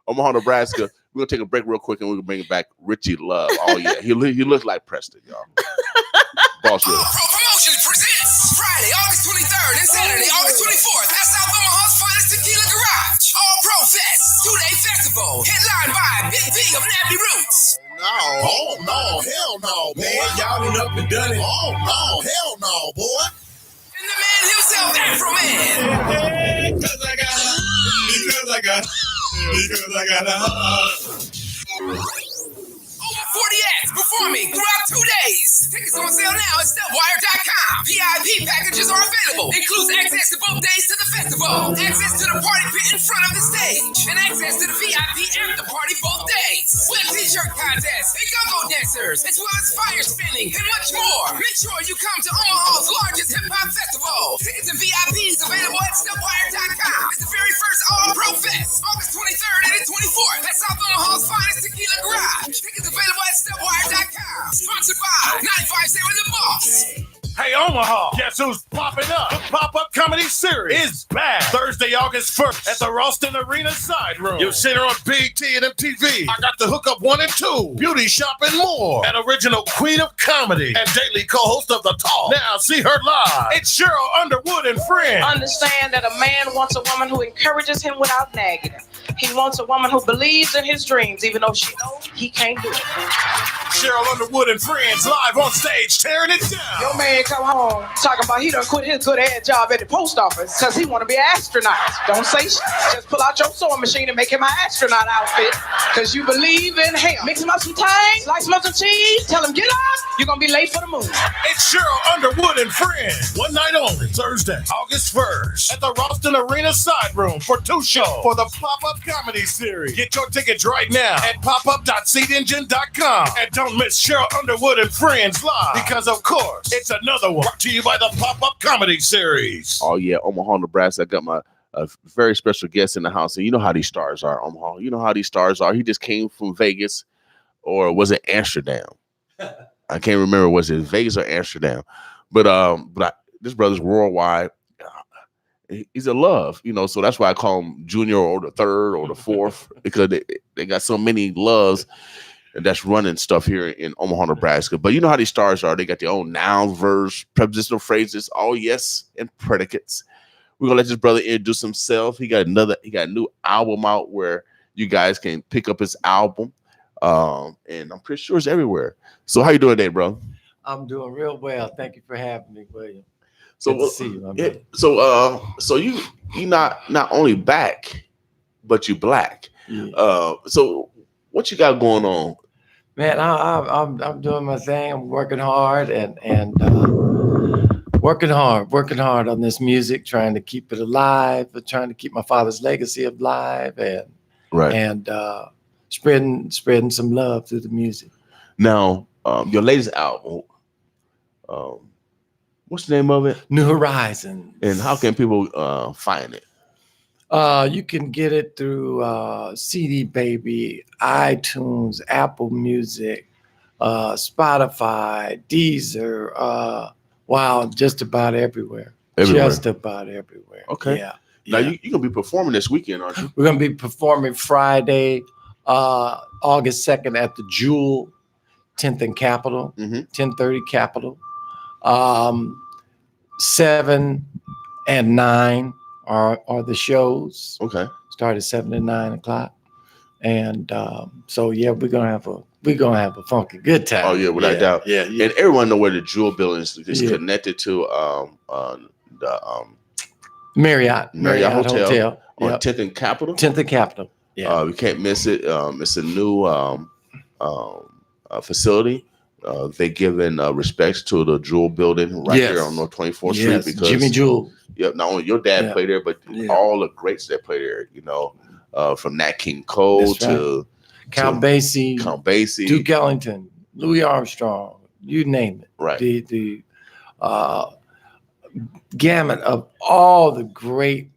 Omaha, Nebraska. We're gonna take a break real quick and we're gonna bring back Richie Love. Oh yeah, he looks like Preston, y'all. Boss Real. Promotions presents Friday, August 23rd and Saturday, August 24th at South Omaha's finest tequila garage. All Pro Fest 2-day festival headlined by Big V of Nappy Roots. Oh no, hell no, man. Y'all been up and done it. Oh no, hell no, boy. And the man himself, Afro Man. Because I got Over 40 acts performing throughout 2 days. Tickets on sale now at stepwire.com. VIP packages are available. Includes access to both days to the festival, access to the party pit in front of the stage, and access to the VIP after party both days. With t-shirt contests and go-go dancers, as well as fire spinning and much more. Make sure you come to Omaha's largest hip-hop festival. Tickets and VIPs available at stepwire.com. It's the very first All-Pro Fest, August 23rd and the 24th at South Omaha's finest tequila garage. Tickets available at stepwire.com. Sponsored by 957 The Boss. Hey, Omaha, guess who's popping up? The pop-up comedy series is back Thursday, August 1st at the Ralston Arena Side Room. You'll see her on BT and MTV. I got the hookup 1 and 2, Beauty Shop and more. An original queen of comedy and daily co-host of The Talk. Now see her live. It's Cheryl Underwood and friends. Understand that a man wants a woman who encourages him without nagging him. He wants a woman who believes in his dreams, even though she knows he can't do it. Cheryl Underwood and friends live on stage, tearing it down. Your man come home talking about he done quit his good ass job at the post office because he want to be an astronaut. Don't say shit. Just pull out your sewing machine and make him an astronaut outfit because you believe in him. Mix him up some tang, slice him up some cheese, tell him get up, you're going to be late for the moon. It's Cheryl Underwood and friends. One night only, Thursday, August 1st at the Ralston Arena Side Room for 2 shows for the pop-up comedy series. Get your tickets right now at popup.seatengine.com. And don't miss Cheryl Underwood and friends live because, of course, it's another one brought to you by the Pop-Up Comedy Series. Oh yeah, Omaha, Nebraska. I got my very special guest in the house, and you know how these stars are, Omaha. You know how these stars are. He just came from Vegas, or was it Amsterdam? I can't remember. Was it Vegas or Amsterdam? But this brother's worldwide. He's a love, you know, so that's why I call him Junior or the third or the fourth, because they got so many loves that's running stuff here in Omaha, Nebraska. But you know how these stars are. They got their own noun, verbs, prepositional phrases, all yes, and predicates. We're gonna let this brother introduce himself. He got a new album out where you guys can pick up his album. And I'm pretty sure it's everywhere. So how you doing today, bro? I'm doing real well. Thank you for having me, William. So Good to see you, my yeah, brother. so you not only back, but you black. Yeah. So what you got going on? Man, I'm doing my thing. I'm working hard, and working hard on this music, trying to keep it alive, trying to keep my father's legacy alive, and spreading some love through the music. Now, your latest album, what's the name of it? New Horizons. And how can people find it? You can get it through CD Baby, iTunes, Apple Music, Spotify, Deezer. Wow, just about everywhere. Just about everywhere. Okay. Yeah. Now you're gonna be performing this weekend, aren't you? We're gonna be performing Friday, August 2nd at the Jewel, 10th and Capitol, 1030 Capitol. 7 and 9 are the shows. Okay. Start at 7 and 9 o'clock. And so yeah, we're gonna have a funky good time. Oh yeah, without doubt. Yeah. And everyone know where the Jewel building is connected to the Marriott Hotel on 10th and Capitol. 10th and Capitol. Yeah. We can't miss it. It's a new facility. They giving respects to the Jewel building right here on North 24th Street because Jimmy Jewel. Yep. Not only your dad played there, but all the greats that played there. You know, from Nat King Cole to Count Basie, Duke Ellington, Louis Armstrong, you name it. Right. The gamut of all the great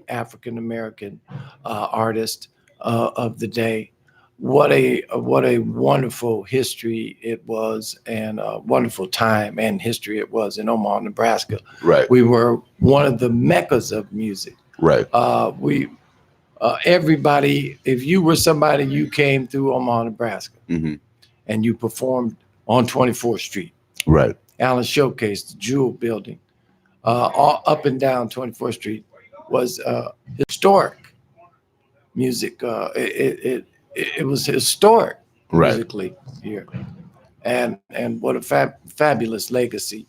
African American artists of the day. What a wonderful history it was, and a wonderful time and history it was in Omaha, Nebraska. Right. We were one of the meccas of music. Right. Everybody, if you were somebody, you came through Omaha, Nebraska, and you performed on 24th Street. Right. Allen Showcase, the Jewel Building, all up and down 24th Street was historic music. It was historic musically here, and what a fabulous legacy.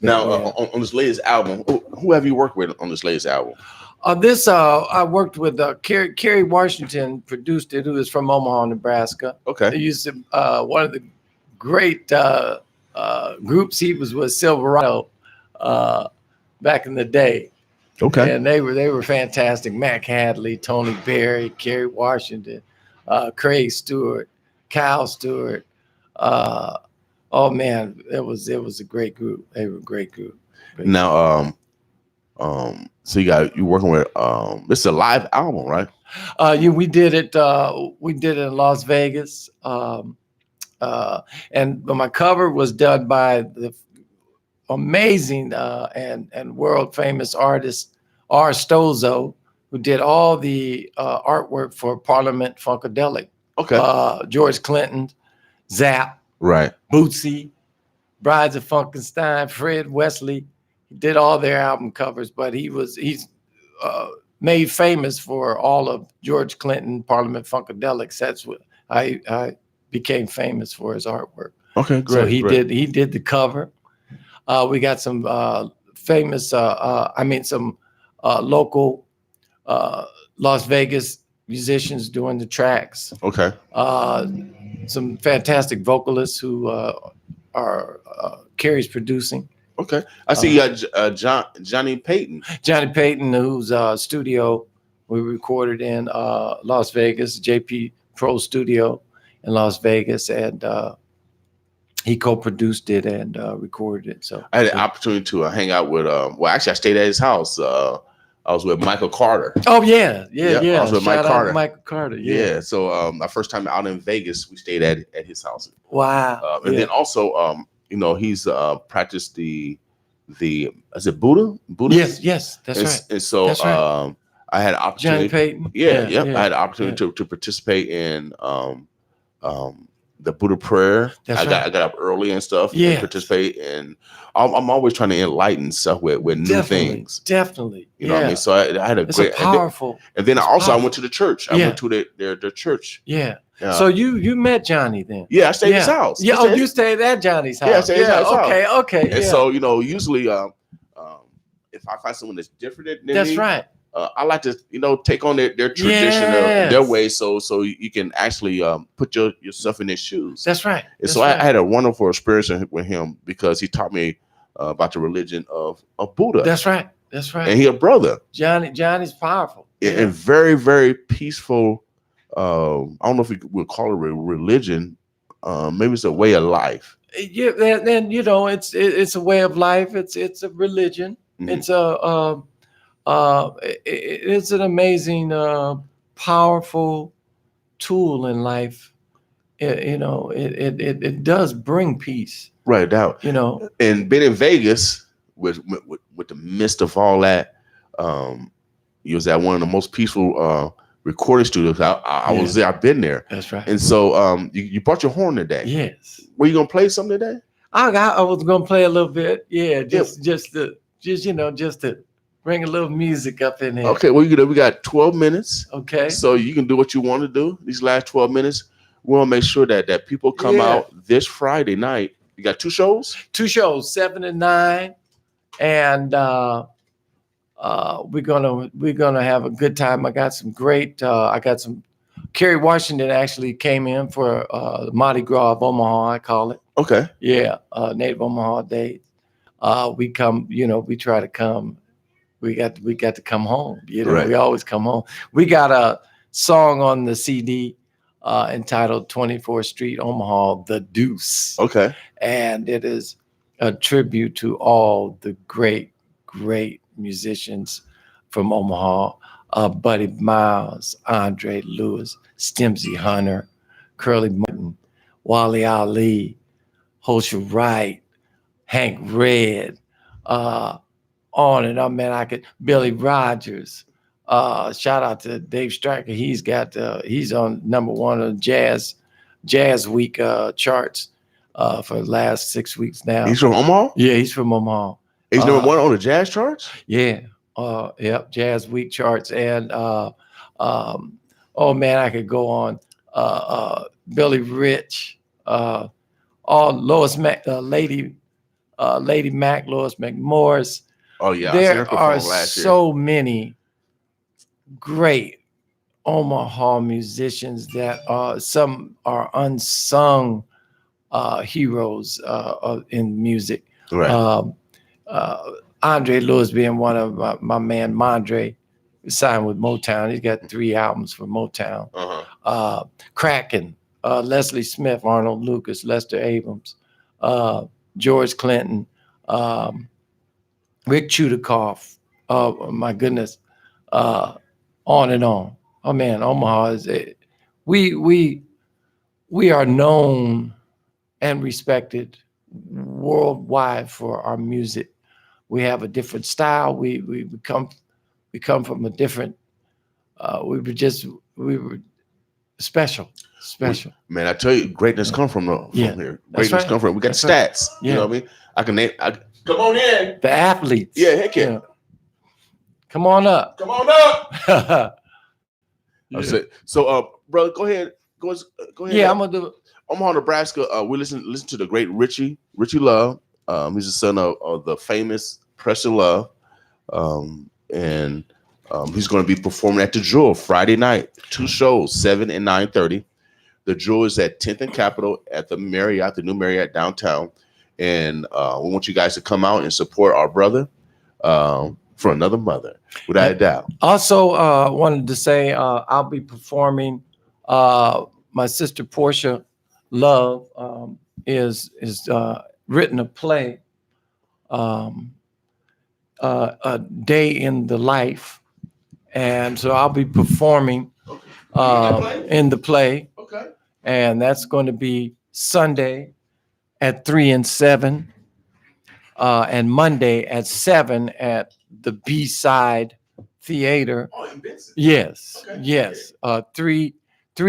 Now, on this latest album, who have you worked with on this latest album? I worked with Kerry Washington, produced it, who is from Omaha, Nebraska. Okay. He used to, one of the great groups he was with, Silverado, back in the day. Okay. And they were fantastic. Mac Hadley, Tony Berry, Kerry Washington, Craig Stewart, Kyle Stewart. Oh man, it was a great group. They were a great group. Now, so you working with this is a live album, right? We did it in Las Vegas. And my cover was done by the amazing and world famous artist R. Stozo, who did all the artwork for Parliament Funkadelic. Okay. George Clinton, Zapp, right, Bootsy, Brides of Funkenstein, Fred Wesley. He did all their album covers, but he's made famous for all of George Clinton, Parliament Funkadelics. That's what I became famous for, his artwork. Okay, great. So he did the cover. We got some famous, some local Las Vegas musicians doing the tracks. Okay. Some fantastic vocalists who are Kerry's producing. Okay. I see you got Johnny Payton. Johnny Payton, whose studio we recorded in Las Vegas, JP Pro Studio in Las Vegas, and he co-produced it and recorded it. So I had an opportunity to hang out with. I stayed at his house. I was with Michael Carter. Oh yeah. I was with Mike Carter. Michael Carter. Yeah. So my first time out in Vegas, we stayed at his house. Wow. And then also, he's practiced the is it Buddha? Yes, that's right. And so that's right. I had an opportunity. Johnny Payton. Yeah. I had an opportunity to participate in the Buddha prayer. I got up early and stuff. Yeah. And participate in. I'm always trying to enlighten stuff with new things. Definitely. You know what I mean? So I had a it's great powerful. And then I went to the church. I went to their church. Yeah. So you met Johnny then? Yeah, I stayed at his house. Yeah. You stayed at Johnny's house. Yeah, I stayed at his house. Okay. And so usually if I find someone that's different than that's me, right. I like to take on their tradition, their way, so you can actually put yourself in their shoes. That's right. And so I had a wonderful experience with him because he taught me about the religion of Buddha. That's right. That's right. And he a brother. Johnny's powerful. And very, very peaceful. I don't know if we would call it a religion. Maybe it's a way of life. Yeah, and it's a way of life. It's a religion. Mhm. It's an amazing, powerful tool in life. It does bring peace. Right now. And being in Vegas with the midst of all that, you was at one of the most peaceful recording studios. I was there. I've been there. That's right. And so you brought your horn today. Yes. Were you gonna play something today? I was gonna play a little bit. Yeah, just to bring a little music up in here. Okay. Well, we got 12 minutes. Okay. So you can do what you want to do these last 12 minutes. We want to make sure that people come out this Friday night. You got 2 shows? 2 shows, 7 and 9, and we're gonna have a good time. I got some Kerry Washington actually came in for the Mardi Gras of Omaha, I call it. Okay. Yeah, Native Omaha Days. We come, we try to come. We got to come home. Right. We always come home. We got a song on the CD entitled 24th Street Omaha, The Deuce. Okay. And it is a tribute to all the great, great musicians from Omaha. Buddy Miles, Andre Lewis, Stimsy Hunter, Curly Martin, Wally Ali, Hosha Wright, Hank Red, on and on, man. Billy Rogers. Shout out to Dave Stryker. He's on number 1 of Jazz Week charts for the last 6 weeks now. He's from Omaha? Yeah, he's from Omaha. He's number 1 on the jazz charts? Yeah. Yep, Jazz Week charts. And oh man, I could go on. Billy Rich, Lois Mac, Lady Mac, Lois McMorris. Oh yeah, there are so many great Omaha musicians that some are unsung heroes in music. Right. Andre Lewis being one of my man Mondre, signed with Motown. He's got 3 albums for Motown. Kraken, Leslie Smith, Arnold Lucas, Lester Abrams, George Clinton, Rick Chudakoff. Oh my goodness, on and on. Oh man, Omaha is we are known and respected worldwide for our music. We have a different style. We come from a different. We were special. Man, I tell you, greatness come from here. Greatness come from. We got stats. Yeah. You know what I mean? I can name. Come on in. The athletes. Yeah, heck yeah. Come on up. Come on up. So, brother, go ahead. Go ahead. Yeah, I'm gonna do it. Omaha, Nebraska. We listen to the great Richie Love. He's the son of the famous Preston Love, and he's going to be performing at the Jewel Friday night. 2 shows, 7 and 9:30. The Jewel is at 10th and Capitol at the Marriott, the new Marriott downtown, and we want you guys to come out and support our brother for another mother, without a doubt. Also, wanted to say I'll be performing. My sister Portia Love is written a play, A Day in the Life, and so I'll be performing in the play. Okay. And that's going to be Sunday at 3 and 7, and Monday at 7 at the B-Side Theater. Oh, in Benson. Yes, Okay. yes. 3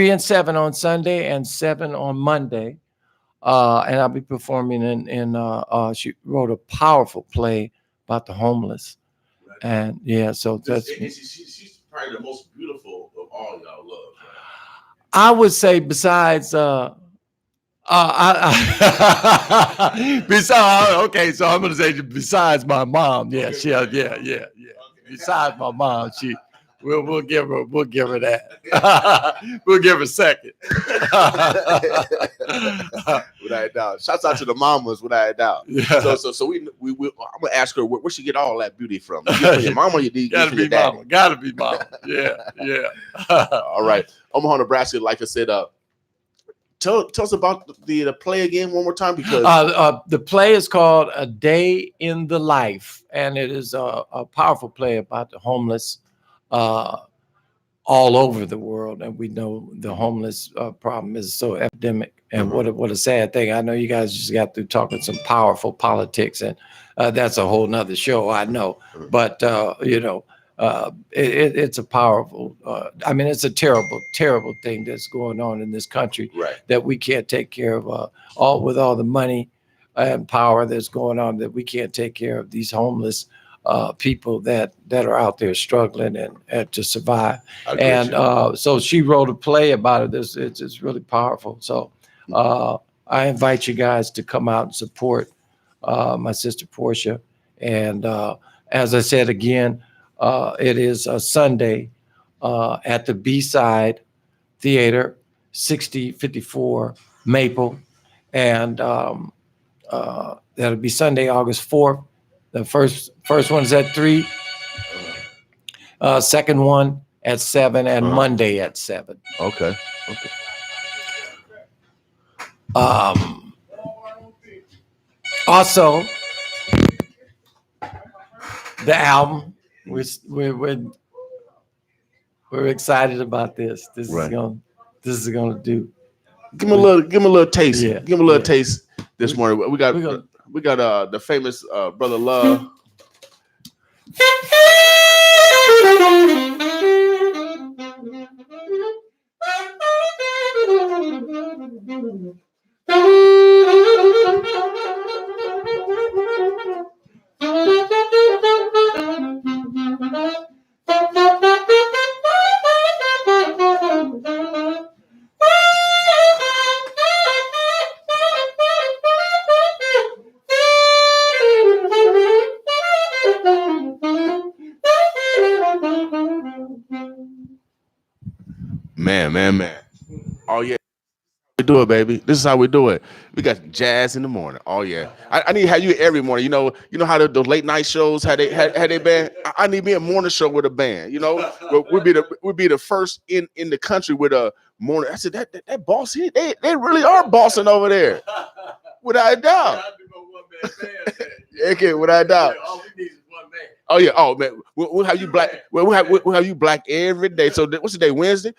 and 7 on Sunday and 7 on Monday. And I'll be performing in she wrote a powerful play about the homeless. Right. And yeah, so that's she's probably the most beautiful of all y'all love. Right? I would say besides okay, so I'm gonna say besides my mom. Yeah, Okay, yeah. okay. Besides my mom, We'll give her that. We'll give her a second. Without a doubt. Shouts out to the mamas, without a doubt. Yeah. So we I'm gonna ask her where she get all that beauty from. You get it from your mama or you get it Gotta from be your daddy? mama. Gotta be mama. Yeah. All right. Omaha, Nebraska, like I said, tell us about the play again one more time, because The play is called A Day in the Life, and it is a powerful play about the homeless all over the world. And we know the homeless problem is so epidemic. And what a sad thing. I know you guys just got through talking some powerful politics, and that's a whole nother show, I know. But, it's a powerful, it's a terrible, terrible thing that's going on in this country, right, that we can't take care of all the money and power that's going on, that we can't take care of these homeless people that are out there struggling and to survive. And so she wrote a play about it. It's really powerful. So I invite you guys to come out and support my sister Portia. And as I said again, it is a Sunday at the B-Side Theater, 6054 Maple. And that'll be Sunday, August 4th. The first one's at 3, second one at 7, and Monday at 7. Okay. Also, the album, we're excited about this. This is gonna do. Give him a little taste. Yeah. Give him a little taste this morning. We got the famous Brother Love. Man. Oh yeah. We do it, baby. This is how we do it. We got jazz in the morning. Oh yeah, I need to have you every morning. You know how those late night shows had they band. I need me a morning show with a band. You know, we'd be the first in the country with a morning. I said that boss here, they really are bossing over there, without a doubt. Okay, without a doubt. All we need is one man. Oh yeah. Oh man, we'll have you black. We'll have you black every day. So what's the day? Wednesday.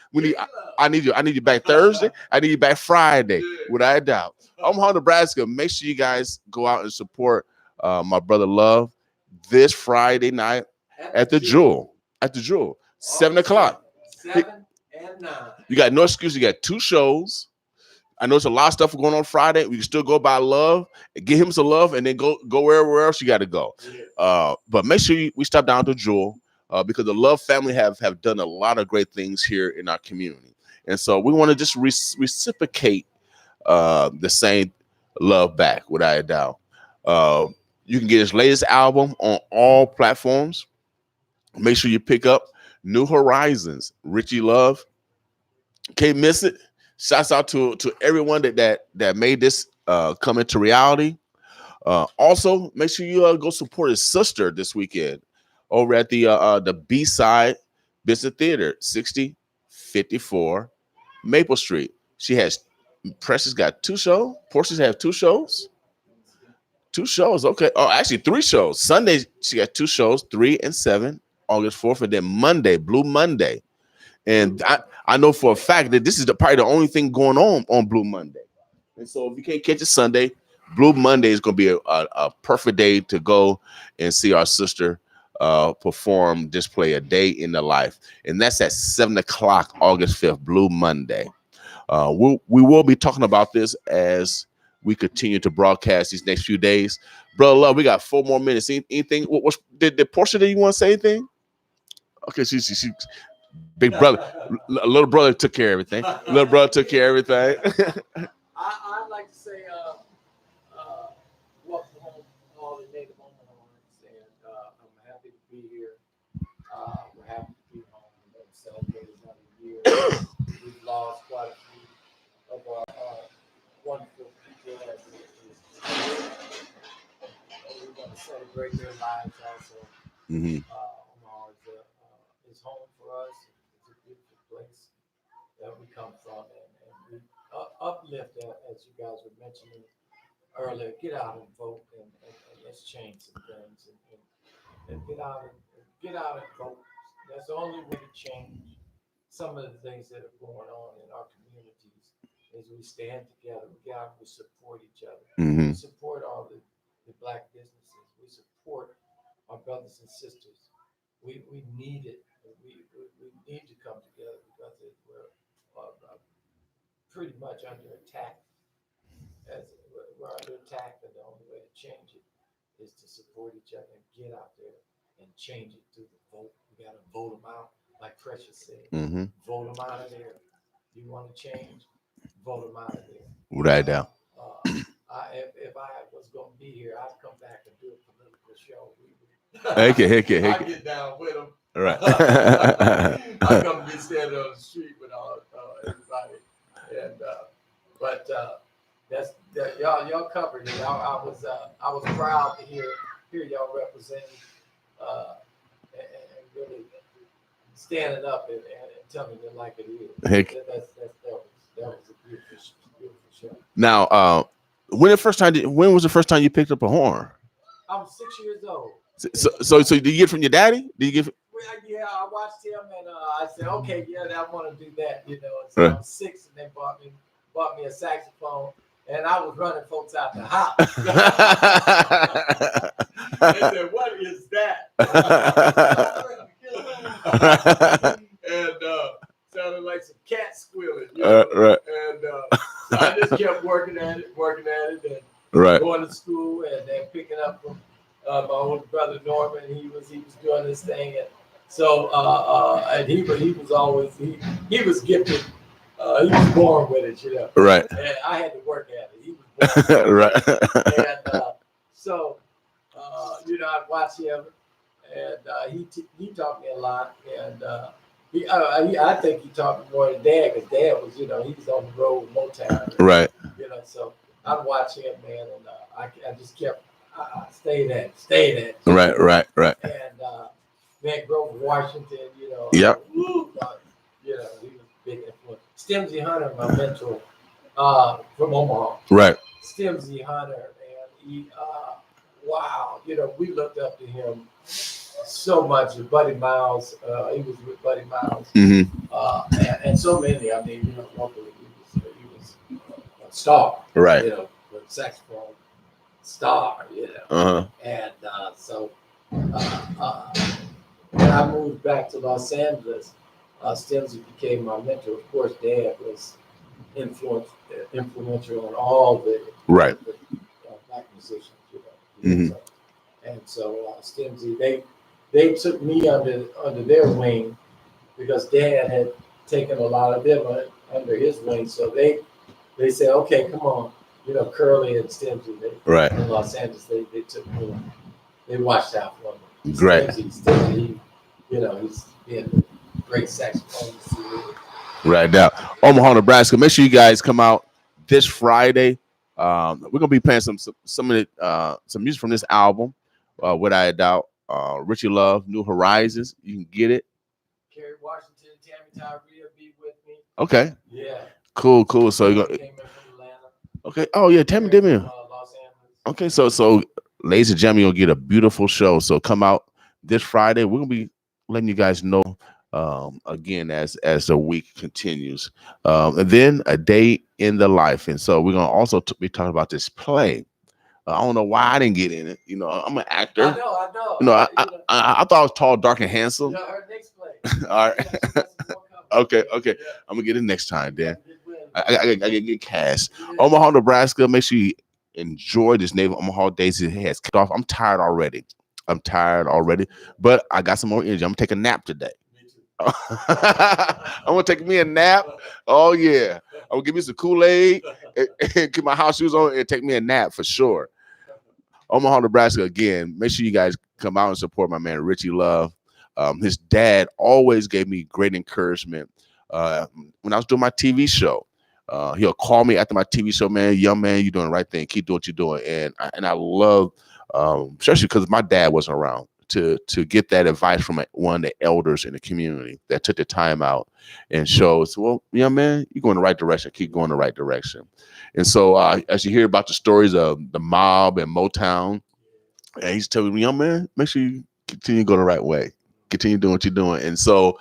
I need you back Thursday. I need you back Friday, without a doubt. Omaha, Nebraska. Make sure you guys go out and support my brother Love this Friday night at the Jewel. 7 o'clock. 7 and 9. You got no excuse. You got 2 shows. I know it's a lot of stuff going on Friday. We can still go by Love, get him some love, and then go wherever else you got to go. But make sure we stop down to Jewel because the Love family have done a lot of great things here in our community. And so we want to just reciprocate the same love back, without a doubt. You can get his latest album on all platforms. Make sure you pick up New Horizons, Richie Love. Can't miss it. Shouts out to everyone that made this come into reality. Also, make sure you go support his sister this weekend over at the B-Side Business Theater, 6054 Maple Street. Precious got 2 shows. Portia's have 2 shows. 2 shows, okay. Oh, actually 3 shows. Sunday she got 2 shows, 3 and 7, August 4th, and then Monday, Blue Monday. And I know for a fact that this is probably the only thing going on Blue Monday. And so if you can't catch it Sunday, Blue Monday is going to be a perfect day to go and see our sister perform, display A Day in the Life. And that's at 7 o'clock, August 5th, Blue Monday. We will be talking about this as we continue to broadcast these next few days. Brother Love, we got 4 more minutes. Anything? Did Portia, do you want to say anything? Okay, she big brother, little brother took care of everything. Little brother took care of everything. I'd like to say, welcome home, all the native Omahans, and I'm happy to be here. We're happy to be home. celebrate their lives also. Mm-hmm. Omaha is home for us. It's a beautiful place that we come from, and we uplift that, as you guys were mentioning earlier. Get out and vote, and let's change some things, and get out and vote. That's the only way to change some of the things that are going on in our communities. Is we stand together, we get out, we support each other, Mm-hmm. we support all the black businesses, we support our brothers and sisters. We need it. We need to come together because we're pretty much under attack. As we're under attack, and the only way to change it is to support each other and get out there and change it through the vote. We got to vote them out, like Precious said. Mm-hmm. Vote them out of there. You want to change? Vote them out of there. Right now. If I was going to be here, I'd come back and do a political show. Heck it. I get down with them. Right. I come to be standing on the street with all everybody, and but that's that y'all covered it. I was proud to hear y'all representing and really standing up and telling it like it is. Heck. That was a beautiful show. Now, when was the first time you picked up a horn? I was 6 years old. So did you get it from your daddy? Did you get it? Yeah, I watched him and I said, okay, yeah, I want to do that, you know. And so I was 6 and they bought me a saxophone, and I was running folks out the house. They said, what is that? And sounded like some cat squealing. You know? Right. And so I just kept working at it, and Right. going to school, and then picking up from my older brother Norman. He was doing this thing, and so and he was always he was gifted. He was born with it, you know. Right. And I had to work at it. He was born Right. And so you know, I'd watch him, and he taught me a lot, and I think he taught me more than Dad, because Dad was, you know, he was on the road with Motown. Right. You know, so I'd watch him, man, and I just kept stayed at it. Right. And Van Grove, Washington, you know. Yep. You know, he was a big influence. Stimsy Hunter, my mentor, from Omaha. Right. Stimsy Hunter, and he, wow, you know, we looked up to him so much. Buddy Miles, he was with Buddy Miles, Mm-hmm. and so many. I mean, you know, locally, he was a star, Right. you know, with saxophone star, you know. Uh-huh. And so when I moved back to Los Angeles, Stimsy became my mentor. Of course, Dad was influential on all the Right. black musicians, you know. Mhm. And so Stimsy, they took me under their wing, because Dad had taken a lot of them under his wing. So they said, okay, come on, you know, Curly and Stimsy, Right. in Los Angeles, they took me. They watched out for me. Great. Stimsy, you know, he's been a great saxophonist. Right now, Omaha, Nebraska. Make sure you guys come out this Friday. We're gonna be playing some of the some music from this album. Without a doubt, Richie Love, New Horizons. You can get it. Kerry Washington, Tammy Tyree be with me. Okay. Yeah. Cool. So you Came in from Atlanta. okay. Oh yeah, Tammy did me. Los Angeles. Okay, so ladies and gentlemen, you'll get a beautiful show. So come out this Friday. We're gonna be letting you guys know again as the week continues. And then a day in the life. And so we're gonna also be talking about this play. I don't know why I didn't get in it. You know, I'm an actor. I know. You know, I thought I was tall, dark, and handsome. You know, her next play. All right. Yeah, Okay. Yeah. I'm gonna get it next time, Dan. Yeah. I get cast. Omaha, Nebraska. Make sure you enjoy this Native Omaha Days. It has kicked off. I'm tired already, but I got some more energy. I'm gonna take a nap today. I'm gonna take me a nap. Oh yeah, I'm gonna give me some Kool-Aid and keep my house shoes on and take me a nap for sure. Omaha, Nebraska again. Make sure you guys come out and support my man Richie Love. His dad always gave me great encouragement when I was doing my TV show. He'll call me after my TV show, man, young man, you're doing the right thing. Keep doing what you're doing. And I love especially because my dad wasn't around to get that advice from one of the elders in the community that took the time out and shows, well, yeah, man, you're going the right direction. Keep going the right direction. And so as you hear about the stories of the mob and Motown, and he's telling me, young man, make sure you continue to go the right way. Continue doing what you're doing. And so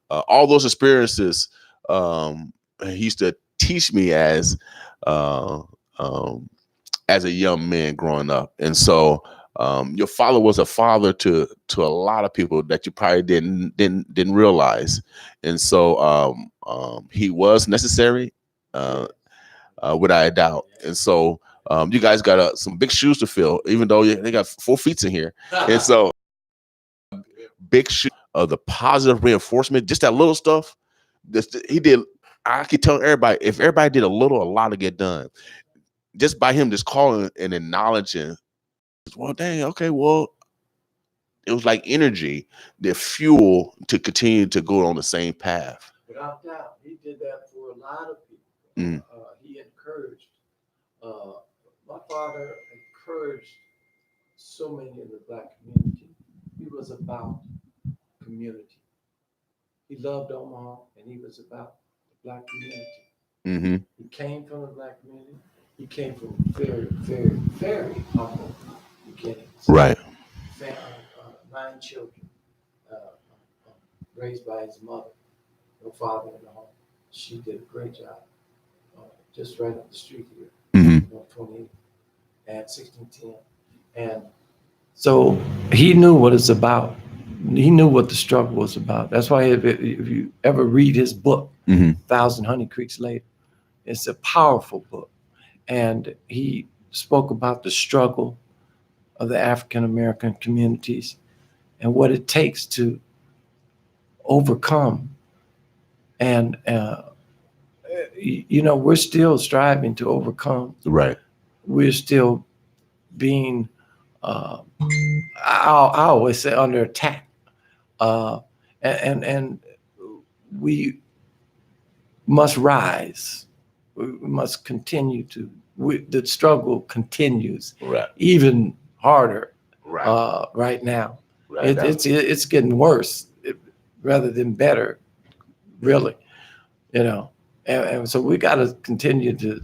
all those experiences, he used to teach me as a young man growing up. And so your father was a father to a lot of people that you probably didn't realize. And so he was necessary, without a doubt. And so you guys got some big shoes to fill, even though they got 4 feet in here. And so big shoes of the positive reinforcement, just that little stuff that he did. I keep telling everybody, if everybody did a lot to get done. Just by him just calling and acknowledging, well, dang, okay, well, it was like energy, the fuel to continue to go on the same path. Without doubt, he did that for a lot of people. He encouraged. My father encouraged so many in the Black community. He was about community. He loved Omaha, and he was about the Black community. He came from the Black community. He came from very, very, very humble beginnings. Right. 9 children, raised by his mother, no father in the home. She did a great job, just right up the street here, 28 and 1610. And so he knew what it's about. He knew what the struggle was about. That's why if you ever read his book, 1,000 Honey Creeks Later, it's a powerful book. And he spoke about the struggle of the African American communities and what it takes to overcome. And, we're still striving to overcome. Right. We're still being, I always say, under attack. And we must rise. We must continue to. The struggle continues, right, even harder, right now. Right, it's getting worse rather than better, really. And so we got to continue to.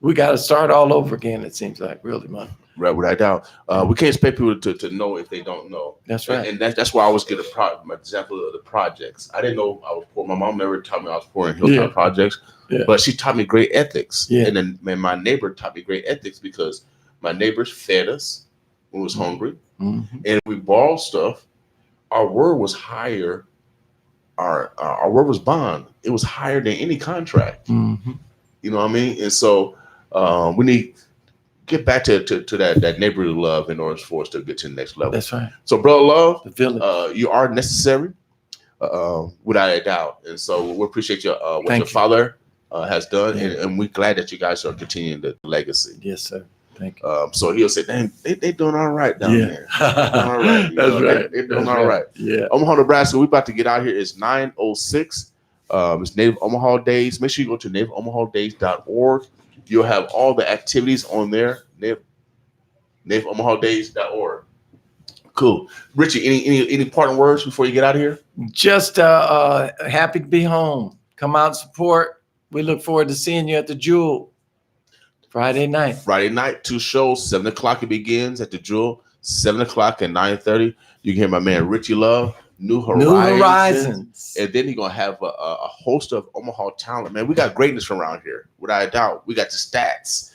We got to start all over again. It seems like, really, man. Right, without doubt. We can't expect people to know if they don't know. That's right. And that's why I always get my example of the projects. I didn't know I was poor. My mom never taught me I was poor in Hilltop Projects, but she taught me great ethics. Yeah. And then my neighbor taught me great ethics because my neighbors fed us when we was hungry. And if we borrowed stuff, our word was higher. Our word was bond. It was higher than any contract. You know what I mean? And so we need get back to that neighborly love in order for us to get to the next level. That's right. So, Brother Love, the village. You are necessary, without a doubt. And so we appreciate your what Thank your you. Father has done, and we're glad that you guys are continuing the legacy. Yes, sir. Thank you. So he'll say, "Dang, they doing all right down there. All right, That's right. They're doing all right." Yeah. Omaha, Nebraska. We about to get out here. It's 9:06. It's Native Omaha Days. Make sure you go to nativeomaha.org. You'll have all the activities on there. nativeomaha.org. Cool. Richie, any parting words before you get out of here? Just happy to be home. Come out and support. We look forward to seeing you at the Jewel Friday night. 2 shows, 7 o'clock it begins at the Jewel, 7 o'clock and 9:30. You can hear my man Richie Love, New Horizons. And then you're going to have a host of Omaha talent. Man, we got greatness from around here, without a doubt. We got the stats,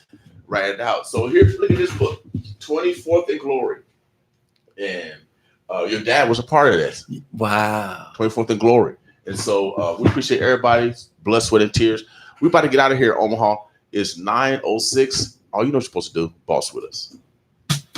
write it out. So here, look at this book, 24th in Glory. And your dad was a part of this. Wow. 24th in Glory. And so we appreciate everybody's blood, sweat, and tears. We're about to get out of here, Omaha. It's 9:06. All you know what you're supposed to do, boss with us.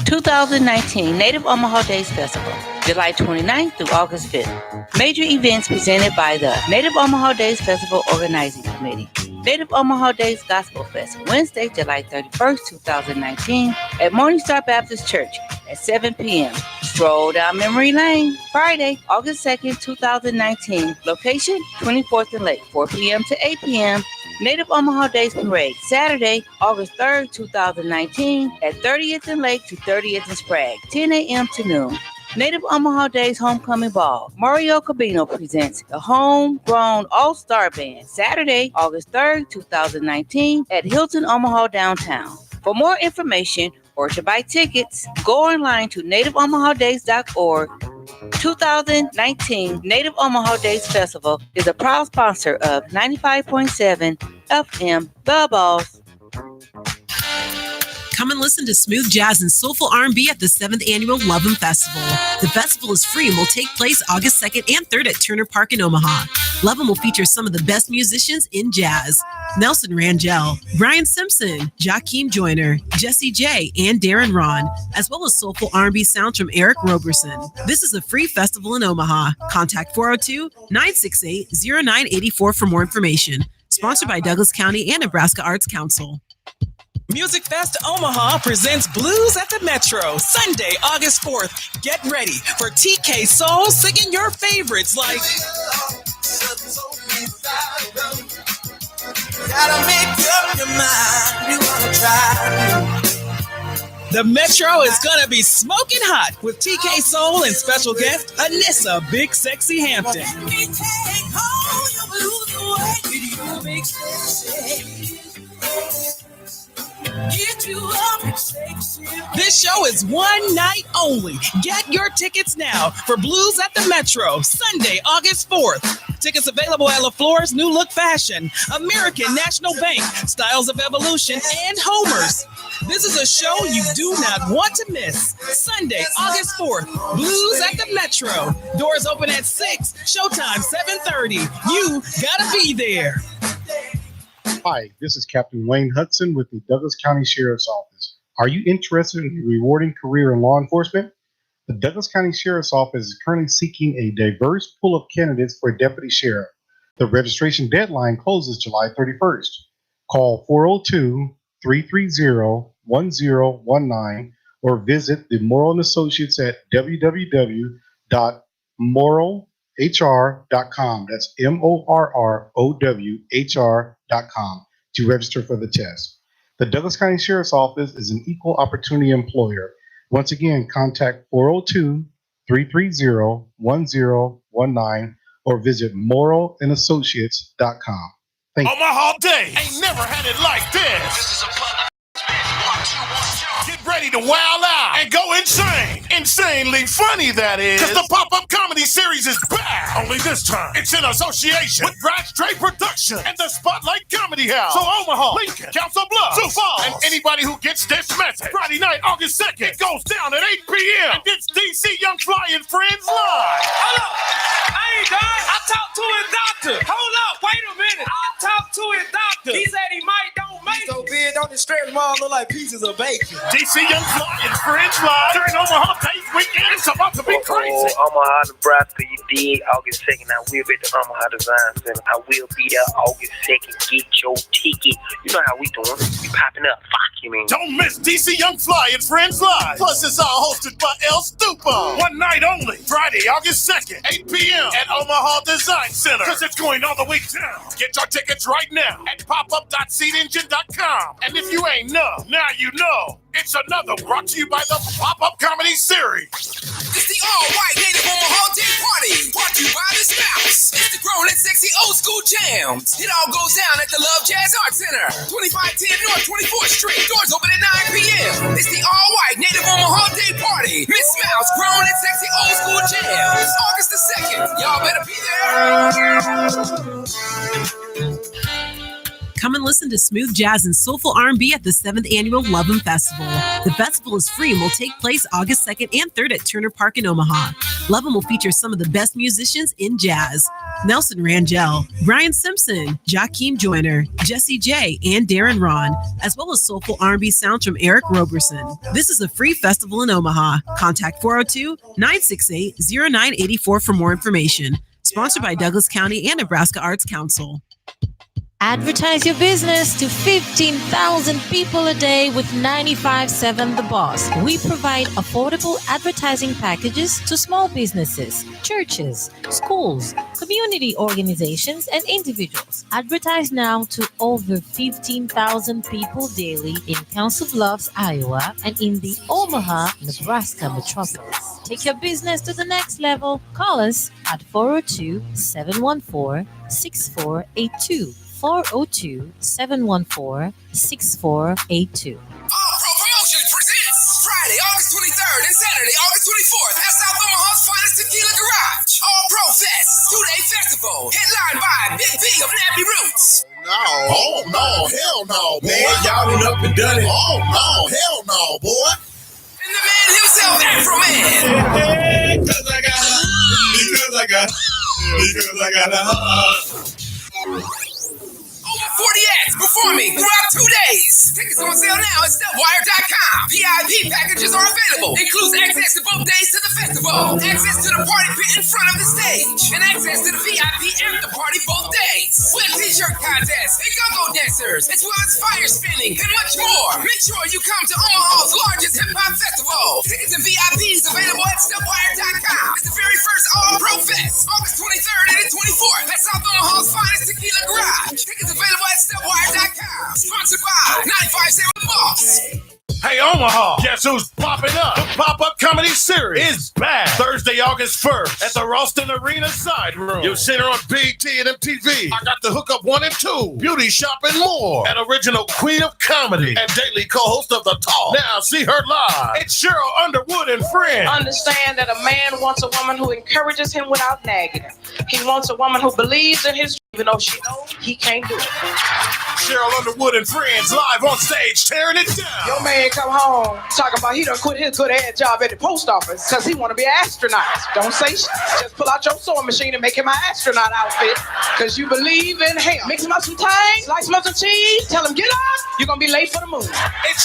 2019 Native Omaha Days Festival, July 29th through August 5th. Major events presented by the Native Omaha Days Festival Organizing Committee. Native Omaha Days Gospel Fest, Wednesday, July 31st, 2019 at Morningstar Baptist Church at 7 p.m. Stroll down memory lane, Friday, August 2nd, 2019. Location, 24th and Lake, 4 p.m. to 8 p.m. Native Omaha Days Parade, Saturday, August 3rd, 2019, at 30th and Lake to 30th and Sprague, 10 a.m. to noon. Native Omaha Days Homecoming Ball. Mario Cabino presents the Homegrown All-Star Band, Saturday, August 3rd, 2019, at Hilton Omaha Downtown. For more information or to buy tickets, go online to nativeomahadays.org. 2019 Native Omaha Days Festival is a proud sponsor of 95.7 FM The Boss. Come and listen to smooth jazz and soulful R&B at the 7th Annual Love 'Em Festival. The festival is free and will take place August 2nd and 3rd at Turner Park in Omaha. Love 'Em will feature some of the best musicians in jazz: Nelson Rangel, Brian Simpson, Jakeem Joyner, Jesse J, and Darren Ron, as well as soulful R&B sounds from Eric Roberson. This is a free festival in Omaha. Contact 402-968-0984 for more information. Sponsored by Douglas County and Nebraska Arts Council. Music Fest Omaha presents Blues at the Metro, Sunday, August 4th. Get ready for TK Soul singing your favorites like Gotta make up your mind, you wanna try. The Metro is gonna be smoking hot with TK Soul and special guest Anissa Big Sexy Hampton. This show is one night only. Get your tickets now for Blues at the Metro, Sunday, August 4th. Tickets available at LaFleur's New Look Fashion, American National Bank, Styles of Evolution, and Homer's. This is a show you do not want to miss. Sunday, August 4th, Blues at the Metro. Doors open at 6, showtime 7:30. You gotta be there. Hi, this is Captain Wayne Hudson with the Douglas County Sheriff's Office. Are you interested in a rewarding career in law enforcement? The Douglas County Sheriff's Office is currently seeking a diverse pool of candidates for a deputy sheriff. The registration deadline closes July 31st. Call 402-330-1019 or visit the Morrow & Associates at www.morrowhr.com. That's MORROWHR.com to register for the test. The Douglas County Sheriff's Office is an equal opportunity employer. Once again, contact 402-330-1019 or visit morrowandassociates.com. Thank you. Omaha Day ain't never had it like this. Get ready to wow out and go insane. Insanely funny, that is. Because the pop-up comedy series is back. Only this time, it's in association with Brad Stray Productions and the Spotlight Comedy House. So Omaha, Lincoln, Council Bluffs, Sioux Falls, and anybody who gets this message. Friday night, August 2nd, it goes down at 8 p.m. And it's DC Young Fly and Friends live. Hold up. I ain't done. I talked to his doctor. Hold up. Wait a minute. I talked to his doctor. He said he might don't make it. So big, don't the stretch marks look like pieces of bacon. DC Young Fly and Friends live during Omaha Days weekend. It's about to be crazy. Omaha, Nebraska, you dig? August 2nd, I will be at the Omaha Design Center. I will be there August 2nd. Get your ticket. You know how we doing. We popping up. Fuck you, mean. Don't miss DC Young Fly and Friends live. Plus, it's all hosted by El Stupo. One night only. Friday, August 2nd, 8 p.m. at Omaha Design Center. Because it's going all the way down. Get your tickets right now at popup.seatengine.com. And if you ain't know, now you know. It's another brought to you by the Pop-Up Comedy Series. It's the all-white Native Omaha Day Party. Brought to you by the Spouse. It's the grown and sexy old school jams. It all goes down at the Love Jazz Art Center, 2510 North 24th Street. Doors open at 9 p.m. It's the all-white Native Omaha Day Party. Miss Mouse, grown and sexy old school jams. August the 2nd. Y'all better be there. Come and listen to smooth jazz and soulful R&B at the 7th Annual Love 'Em Festival. The festival is free and will take place August 2nd and 3rd at Turner Park in Omaha. Love 'Em will feature some of the best musicians in jazz: Nelson Rangel, Brian Simpson, Jakeem Joyner, Jesse J, and Darren Ron, as well as soulful R&B sounds from Eric Roberson. This is a free festival in Omaha. Contact 402-968-0984 for more information. Sponsored by Douglas County and Nebraska Arts Council. Advertise your business to 15,000 people a day with 95.7 The Boss. We provide affordable advertising packages to small businesses, churches, schools, community organizations, and individuals. Advertise now to over 15,000 people daily in Council Bluffs, Iowa, and in the Omaha, Nebraska metropolis. Take your business to the next level. Call us at 402-714-6482. 402-714-6482. All Pro Promotions presents Friday, August 23rd and Saturday, August 24th at South Omaha's finest tequila garage. All Pro Fest, 2-day festival, headlined by Big V of Nappy Roots. Oh, no, hell no, man. Y'all done up and done it. Oh, no, hell no, boy. And the man himself, Afro Man. Because I got Over 40 acts performing throughout 2 days. Tickets on sale now at stepwire.com. VIP packages are available. Includes access to both days to the festival, access to the party pit in front of the stage, and access to the VIP after party both days. With a t-shirt contest and go-go dancers, as well as fire spinning and much more. Make sure you come to Omaha's largest hip-hop festival. Tickets and VIPs available at stepwire.com. It's the very first All Pro Fest, August 23rd and the 24th at South Omaha's finest tequila garage. Tickets available at stepwire.com. Sponsored by 95.7 The Boss. Hey, Omaha, guess who's popping up? The Pop-Up Comedy Series is back Thursday, August 1st at the Ralston Arena Side Room. You'll see her on BT and MTV. I Got the Hookup 1 and 2, Beauty Shop and more. An original queen of comedy and daily co-host of The Talk. Now see her live. It's Cheryl Underwood and friends. Understand that a man wants a woman who encourages him without nagging him. He wants a woman who believes in his dream, even though she knows he can't do it. Cheryl Underwood and friends live on stage tearing it down. Your man come home talking about he done quit his good ad job at the post office because he want to be an astronaut. Don't say shit. Just pull out your sewing machine and make him an astronaut outfit because you believe in him. Mix him up some tang, slice him up some cheese, tell him get up, you're going to be late for the moon. It's